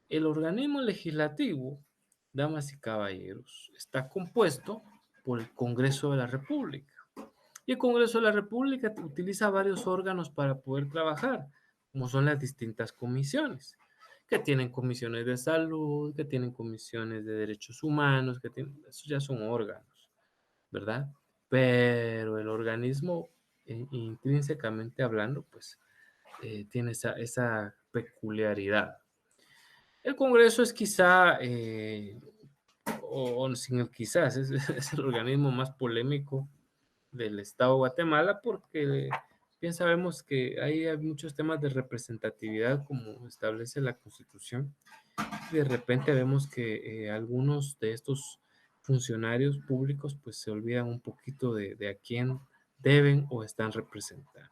El organismo legislativo, damas y caballeros, está compuesto por el Congreso de la República. Y el Congreso de la República utiliza varios órganos para poder trabajar, como son las distintas comisiones, que tienen comisiones de salud, que tienen comisiones de derechos humanos, esos ya son órganos, ¿verdad? Pero el organismo, intrínsecamente hablando, pues tiene esa peculiaridad. El Congreso es quizá, o sin el quizás, es el organismo más polémico del Estado de Guatemala porque bien sabemos que ahí hay muchos temas de representatividad como establece la Constitución. De repente vemos que algunos de estos funcionarios públicos pues se olvidan un poquito de a quién deben o están representando.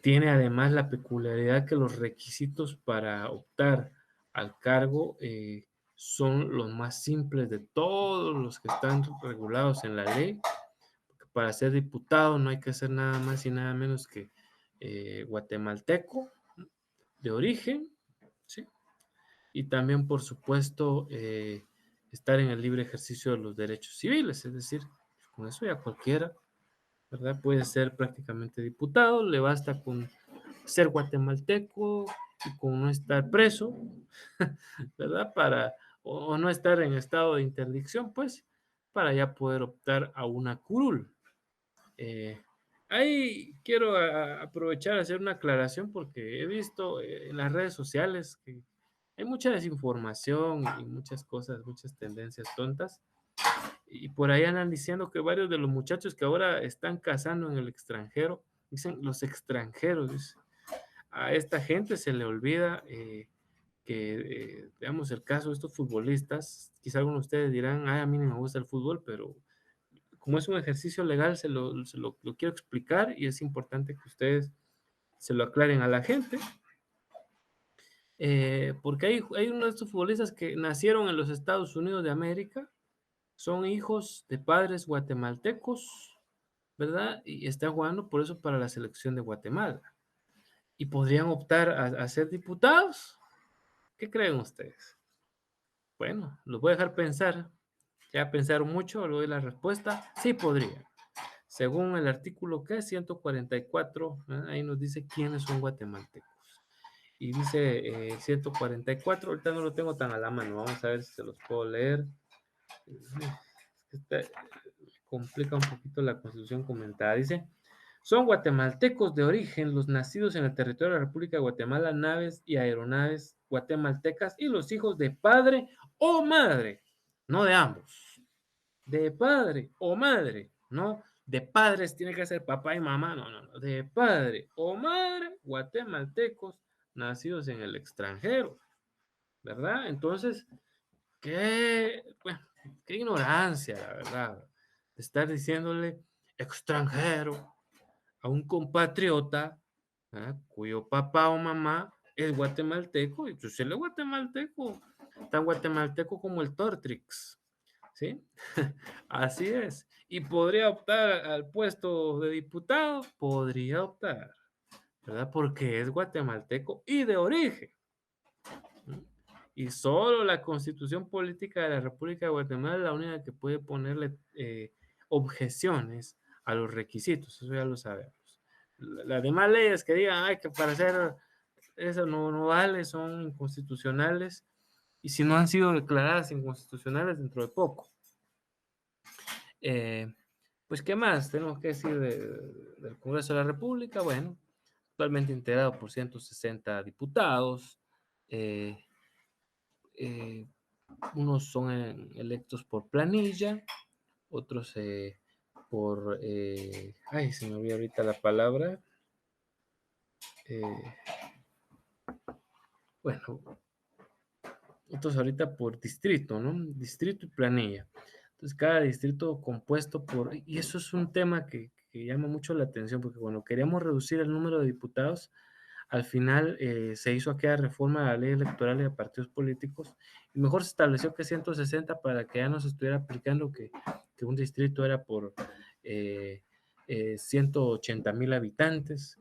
Tiene además la peculiaridad que los requisitos para optar al cargo son los más simples de todos los que están regulados en la ley. Para ser diputado no hay que ser nada más y nada menos que guatemalteco de origen, ¿sí? Y también, por supuesto, estar en el libre ejercicio de los derechos civiles, es decir, con eso ya cualquiera, ¿verdad? Puede ser prácticamente diputado, le basta con ser guatemalteco y con no estar preso, ¿verdad? O no estar en estado de interdicción, pues, para ya poder optar a una curul. Eh, Ahí quiero aprovechar a hacer una aclaración porque he visto en las redes sociales que hay mucha desinformación y muchas cosas, muchas tendencias tontas. Y por ahí andan diciendo que varios de los muchachos que ahora están casando en el extranjero, dicen los extranjeros, dice, a esta gente se le olvida veamos el caso de estos futbolistas, quizá algunos de ustedes dirán, ay, a mí no me gusta el fútbol, pero como es un ejercicio legal, lo quiero explicar y es importante que ustedes se lo aclaren a la gente, porque hay uno de estos futbolistas que nacieron en los Estados Unidos de América, son hijos de padres guatemaltecos, ¿verdad? Y están jugando por eso para la selección de Guatemala. Y podrían optar a ser diputados. ¿Qué creen ustedes? Bueno, los voy a dejar pensar. Ya pensaron mucho, le doy la respuesta. Sí podría. Según el artículo que es 144, ahí nos dice quiénes son guatemaltecos. Y dice 144, ahorita no lo tengo tan a la mano, vamos a ver si se los puedo leer. Complica un poquito la constitución comentada. Dice, son guatemaltecos de origen los nacidos en el territorio de la República de Guatemala, naves y aeronaves guatemaltecas y los hijos de padre o madre, no de ambos, de padre o madre, no de padres tiene que ser papá y mamá, no, de padre o madre guatemaltecos nacidos en el extranjero, ¿verdad? Entonces, bueno, qué ignorancia, la verdad, de estar diciéndole extranjero a un compatriota cuyo papá o mamá es guatemalteco, y entonces él es guatemalteco, tan guatemalteco como el Tortrix, ¿sí? Así es. Y podría optar al puesto de diputado, podría optar, ¿verdad? Porque es guatemalteco y de origen. Y solo la Constitución Política de la República de Guatemala es la única que puede ponerle objeciones a los requisitos, eso ya lo sabemos. Las demás leyes que digan, ay, que para hacer eso no vale, son inconstitucionales, y si no han sido declaradas inconstitucionales dentro de poco. Pues, ¿qué más tenemos que decir del Congreso de la República? Bueno, actualmente integrado por 160 diputados, eh, unos son electos por planilla, otros ay, se me olvidó ahorita la palabra, eh, bueno, otros ahorita por distrito, ¿no? Distrito y planilla. Entonces, cada distrito compuesto y eso es un tema que llama mucho la atención, porque cuando queríamos reducir el número de diputados, al final se hizo aquella reforma de la ley electoral y de partidos políticos, y mejor se estableció que 160 para que ya no se estuviera aplicando que un distrito era por 180,000 habitantes,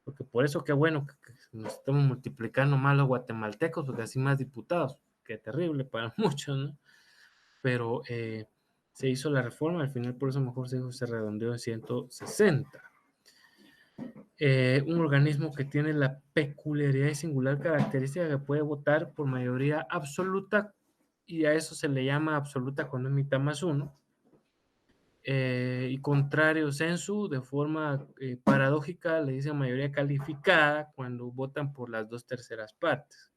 porque por eso qué bueno que nos estamos multiplicando más los guatemaltecos, porque así más diputados, qué terrible para muchos, ¿no? Pero se hizo la reforma, al final por eso mejor se redondeó en 160. Un organismo que tiene la peculiaridad y singular característica que puede votar por mayoría absoluta, y a eso se le llama absoluta con un mitad más uno, y contrario censu, de forma paradójica, le dicen mayoría calificada cuando votan por las 2/3 partes.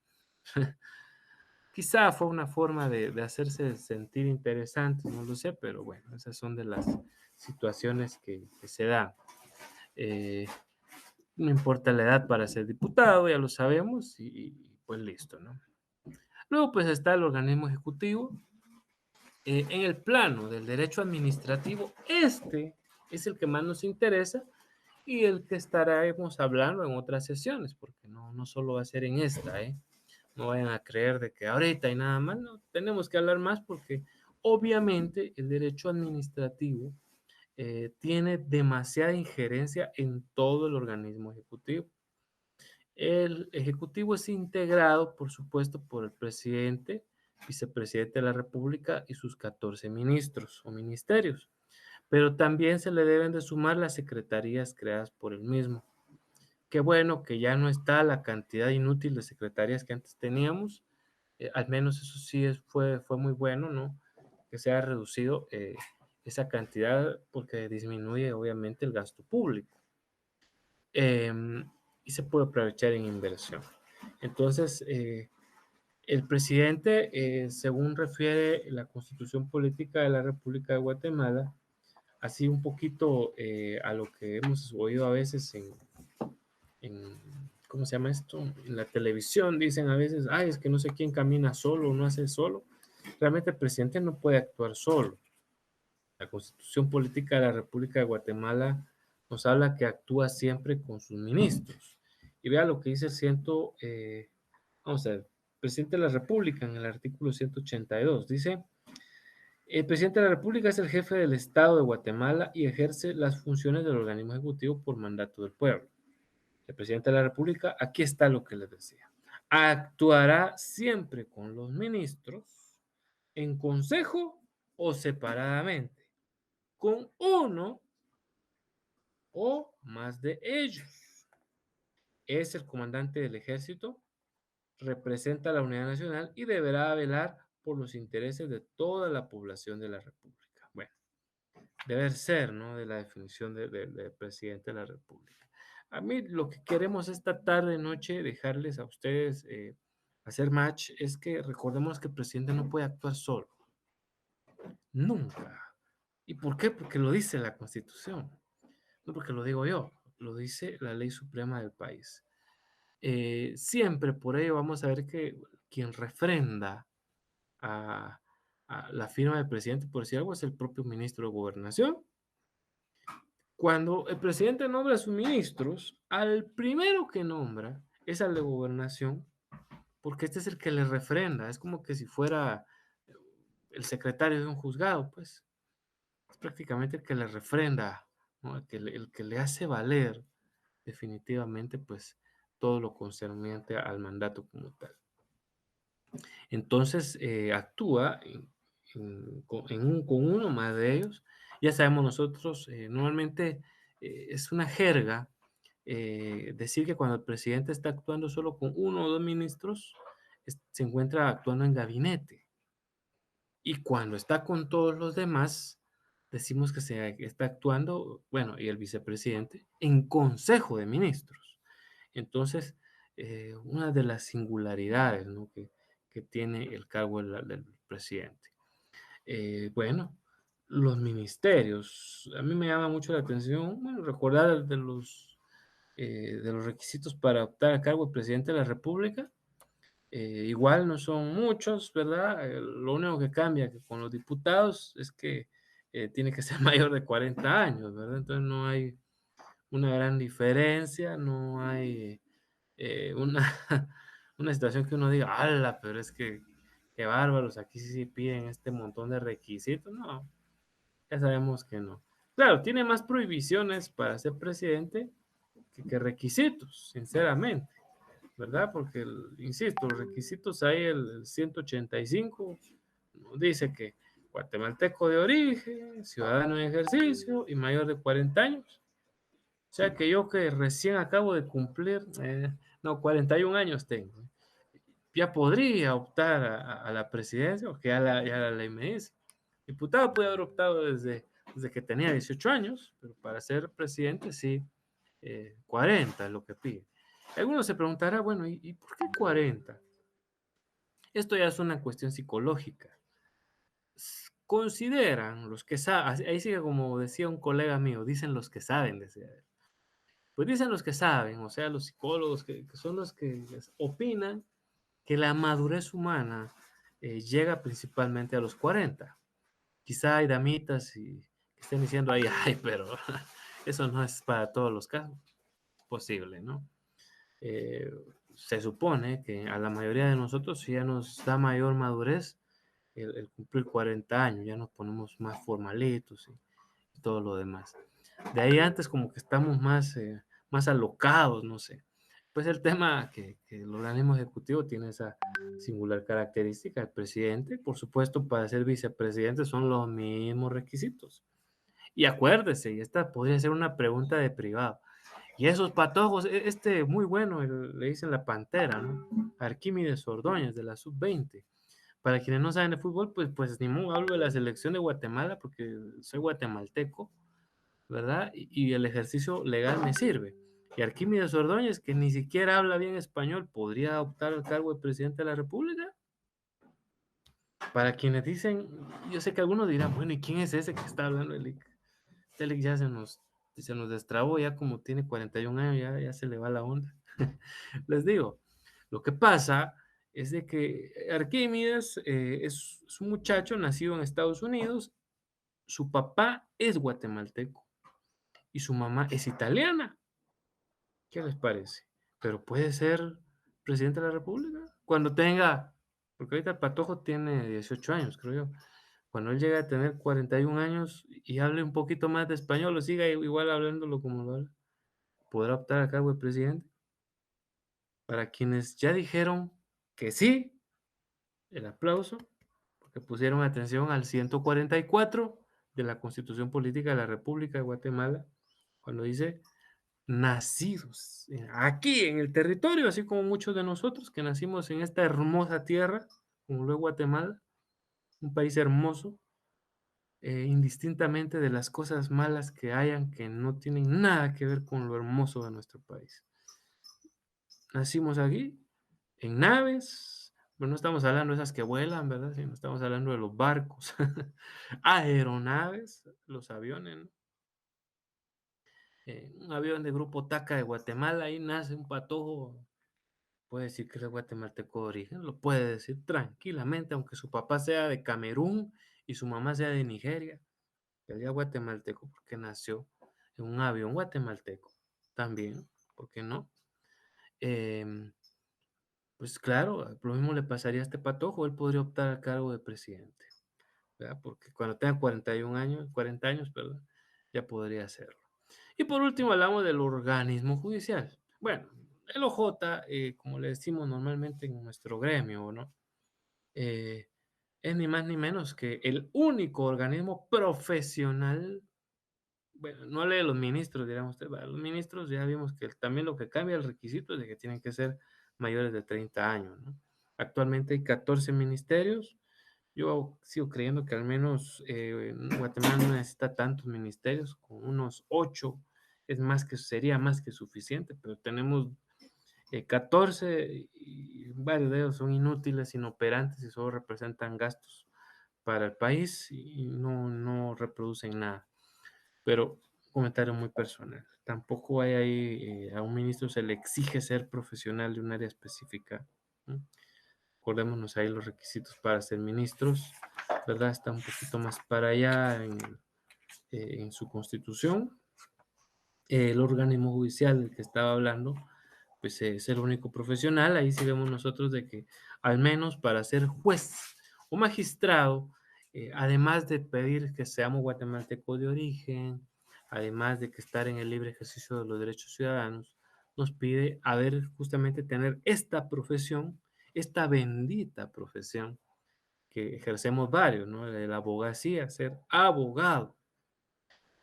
Quizá fue una forma de hacerse sentir interesante, no lo sé, pero bueno, esas son de las situaciones que se dan. Eh, no importa la edad para ser diputado, ya lo sabemos, y pues listo, ¿no? Luego pues está el organismo ejecutivo. En el plano del derecho administrativo, este es el que más nos interesa y el que estaremos hablando en otras sesiones, porque no solo va a ser en esta, ¿eh? No vayan a creer de que ahorita y nada más, no, tenemos que hablar más porque obviamente el derecho administrativo tiene demasiada injerencia en todo el organismo ejecutivo. El ejecutivo es integrado, por supuesto, por el presidente, vicepresidente de la República y sus 14 ministros o ministerios, pero también se le deben de sumar las secretarías creadas por el mismo. Qué bueno que ya no está la cantidad inútil de secretarías que antes teníamos, al menos eso sí fue muy bueno, ¿no? Que se haya reducido esa cantidad porque disminuye obviamente el gasto público y se puede aprovechar en inversión. Entonces, el presidente, según refiere la Constitución Política de la República de Guatemala, así un poquito a lo que hemos oído a veces en, ¿cómo se llama esto? En la televisión dicen a veces, ay, es que no sé quién camina solo o no hace solo. Realmente el presidente no puede actuar solo. La Constitución Política de la República de Guatemala nos habla que actúa siempre con sus ministros. Y vea lo que dice vamos a ver, presidente de la República en el artículo 182. Dice, el presidente de la República es el jefe del Estado de Guatemala y ejerce las funciones del organismo ejecutivo por mandato del pueblo. El presidente de la República, aquí está lo que les decía, actuará siempre con los ministros en consejo o separadamente, con uno o más de ellos. Es el comandante del ejército, representa a la unidad nacional y deberá velar por los intereses de toda la población de la República. Bueno, debe ser, ¿no? De la definición de presidente de la República. A mí lo que queremos esta tarde, noche, dejarles a ustedes hacer match, es que recordemos que el presidente no puede actuar solo. Nunca. ¿Y por qué? Porque lo dice la Constitución. No porque lo digo yo, lo dice la ley suprema del país. Siempre por ello vamos a ver que quien refrenda a, a la firma del presidente, por decir algo, es el propio ministro de Gobernación. Cuando el presidente nombra a sus ministros, al primero que nombra es al de Gobernación, porque este es el que le refrenda, es como que si fuera el secretario de un juzgado, pues es prácticamente el que le refrenda, ¿no? El que le hace valer definitivamente, pues, todo lo concerniente al mandato como tal. Entonces, actúa con uno más de ellos. Ya sabemos nosotros, normalmente es una jerga decir que cuando el presidente está actuando solo con uno o dos ministros, se encuentra actuando en gabinete. Y cuando está con todos los demás, decimos que se está actuando, bueno, y el vicepresidente, en consejo de ministros. Entonces, una de las singularidades, ¿no? que tiene el cargo del presidente. Bueno, los ministerios, a mí me llama mucho la atención, bueno, recordar de los requisitos para optar a cargo de presidente de la República. Igual no son muchos, ¿verdad? Lo único que cambia que con los diputados es que tiene que ser mayor de 40 años, ¿verdad? Entonces no hay una gran diferencia, no hay una, una situación que uno diga, ¡hala! Pero es que, qué bárbaros, aquí sí piden este montón de requisitos. No, ya sabemos que no. Claro, tiene más prohibiciones para ser presidente que requisitos, sinceramente. ¿Verdad? Porque, insisto, los requisitos ahí, el 185, dice que guatemalteco de origen, ciudadano en ejercicio y mayor de 40 años. O sea que yo que recién acabo de cumplir, no, 41 años tengo, ya podría optar a la presidencia, porque ya la ley me dice. Diputado puede haber optado desde que tenía 18 años, pero para ser presidente sí, 40 es lo que pide. Algunos se preguntará, bueno, ¿y por qué 40? Esto ya es una cuestión psicológica. Consideran los que saben, ahí sigue como decía un colega mío, dicen los que saben, decía él. Pues dicen los que saben, o sea, los psicólogos que son los que opinan que la madurez humana llega principalmente a los 40. Quizá hay damitas que estén diciendo ahí, ay, pero eso no es para todos los casos posible, ¿no? Eh, Se supone que a la mayoría de nosotros ya nos da mayor madurez el cumplir 40 años, ya nos ponemos más formalitos y todo lo demás. De ahí antes como que estamos más alocados, no sé. Pues el tema que el organismo ejecutivo tiene esa singular característica, el presidente, por supuesto, para ser vicepresidente son los mismos requisitos. Y acuérdese, y esta podría ser una pregunta de privado. Y esos patojos, muy bueno, le dicen la Pantera, ¿no? Arquímedes Ordóñez, de la sub-20. Para quienes no saben de fútbol, pues ni modo, hablo de la selección de Guatemala porque soy guatemalteco, ¿verdad? Y el ejercicio legal me sirve. Y Arquímedes Ordóñez, que ni siquiera habla bien español, ¿podría optar al cargo de presidente de la República? Para quienes dicen, yo sé que algunos dirán, bueno, ¿y quién es ese que está hablando de Lick? Este Lick ya se nos destrabó, ya como tiene 41 años, ya se le va la onda. Les digo, lo que pasa es de que Arquímedes es un muchacho nacido en Estados Unidos, su papá es guatemalteco y su mamá es italiana. ¿Qué les parece? Pero puede ser presidente de la República cuando tenga, porque ahorita el Patojo tiene 18 años, creo yo. Cuando él llegue a tener 41 años y hable un poquito más de español o siga igual hablándolo como lo habla, podrá optar a cargo de presidente. Para quienes ya dijeron que sí, el aplauso, porque pusieron atención al 144 de la Constitución Política de la República de Guatemala, cuando dice nacidos aquí en el territorio, así como muchos de nosotros que nacimos en esta hermosa tierra, como lo es Guatemala, un país hermoso, indistintamente de las cosas malas que hayan que no tienen nada que ver con lo hermoso de nuestro país. Nacimos aquí, en naves, pero no estamos hablando de esas que vuelan, ¿verdad? Sino estamos hablando de los barcos, aeronaves, los aviones, ¿no? Un avión de Grupo TACA de Guatemala, ahí nace un patojo. Puede decir que es guatemalteco de origen, lo puede decir tranquilamente, aunque su papá sea de Camerún y su mamá sea de Nigeria. Él ya guatemalteco porque nació en un avión guatemalteco. También, ¿por qué no? Em, pues claro, lo mismo le pasaría a este patojo, él podría optar al cargo de presidente, ¿verdad? Porque cuando tenga 41 años, 40 años, perdón, ya podría hacerlo. Y por último hablamos del organismo judicial. Bueno, el OJ, como le decimos normalmente en nuestro gremio, ¿no? Eh, es ni más ni menos que el único organismo profesional, bueno, no lee los ministros, diríamos usted, los ministros ya vimos que también lo que cambia el requisito es de que tienen que ser mayores de 30 años, ¿no? Actualmente hay 14 ministerios. Yo sigo creyendo que al menos Guatemala no necesita tantos ministerios, con unos 8 sería más que suficiente, pero tenemos 14 y varios de ellos son inútiles, inoperantes y solo representan gastos para el país y no reproducen nada. Pero un comentario muy personal. Tampoco hay ahí, a un ministro se le exige ser profesional de un área específica, ¿no? Acordémonos ahí los requisitos para ser ministros, ¿verdad? Está un poquito más para allá en su constitución. El organismo judicial del que estaba hablando, pues es el único profesional. Ahí sí vemos nosotros de que al menos para ser juez o magistrado, además de pedir que seamos guatemaltecos de origen, además de que estar en el libre ejercicio de los derechos ciudadanos, nos pide justamente tener esta profesión, esta bendita profesión que ejercemos varios, ¿no? La abogacía, ser abogado.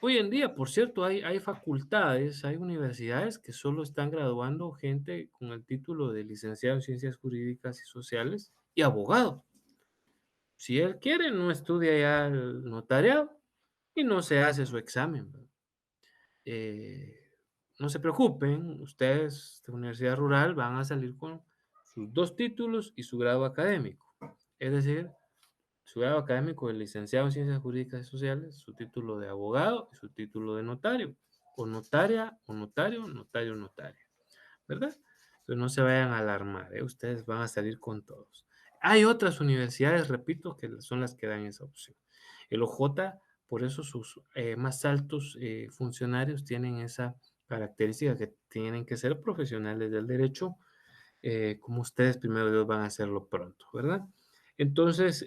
Hoy en día, por cierto, hay facultades, hay universidades que solo están graduando gente con el título de licenciado en Ciencias Jurídicas y Sociales y abogado. Si él quiere, no estudia ya el notariado y no se hace su examen, ¿verdad? No se preocupen, ustedes de universidad rural van a salir con sus 2 títulos y su grado académico. Es decir, su grado académico de licenciado en Ciencias Jurídicas y Sociales, su título de abogado y su título de notario, o notaria, o notario, notario, notaria, ¿verdad? Entonces no se vayan a alarmar, ¿eh? Ustedes van a salir con todos. Hay otras universidades, repito, que son las que dan esa opción. El OJ, por eso sus más altos funcionarios tienen esa característica que tienen que ser profesionales del derecho, como ustedes primero Dios van a hacerlo pronto, ¿verdad? Entonces,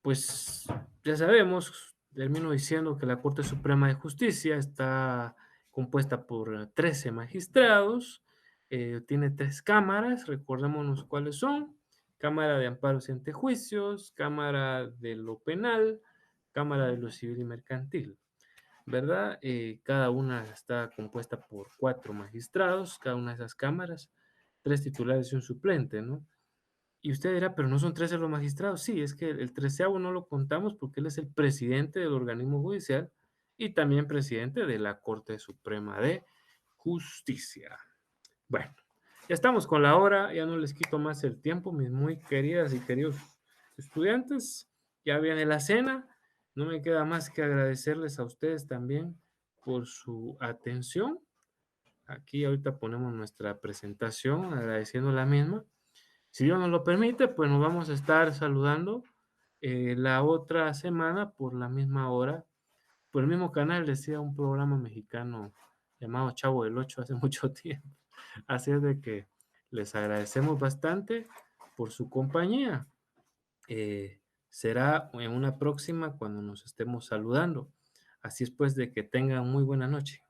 pues ya sabemos, termino diciendo que la Corte Suprema de Justicia está compuesta por 13 magistrados, tiene 3 cámaras, recordémonos cuáles son: Cámara de Amparos y Antejuicios, Cámara de lo Penal, Cámara de lo Civil y Mercantil, ¿verdad? Cada una está compuesta por 4 magistrados, cada una de esas cámaras, 3 titulares y un suplente, ¿no? Y usted dirá, pero no son 13 los magistrados. Sí, es que el treceavo no lo contamos porque él es el presidente del organismo judicial y también presidente de la Corte Suprema de Justicia. Bueno, ya estamos con la hora, ya no les quito más el tiempo, mis muy queridas y queridos estudiantes. Ya viene la cena. No me queda más que agradecerles a ustedes también por su atención. Aquí ahorita ponemos nuestra presentación agradeciendo la misma. Si Dios nos lo permite, pues nos vamos a estar saludando la otra semana por la misma hora, por el mismo canal. Decía un programa mexicano llamado Chavo del Ocho hace mucho tiempo. Así es de que les agradecemos bastante por su compañía. Será en una próxima cuando nos estemos saludando. Así es pues de que tengan muy buena noche.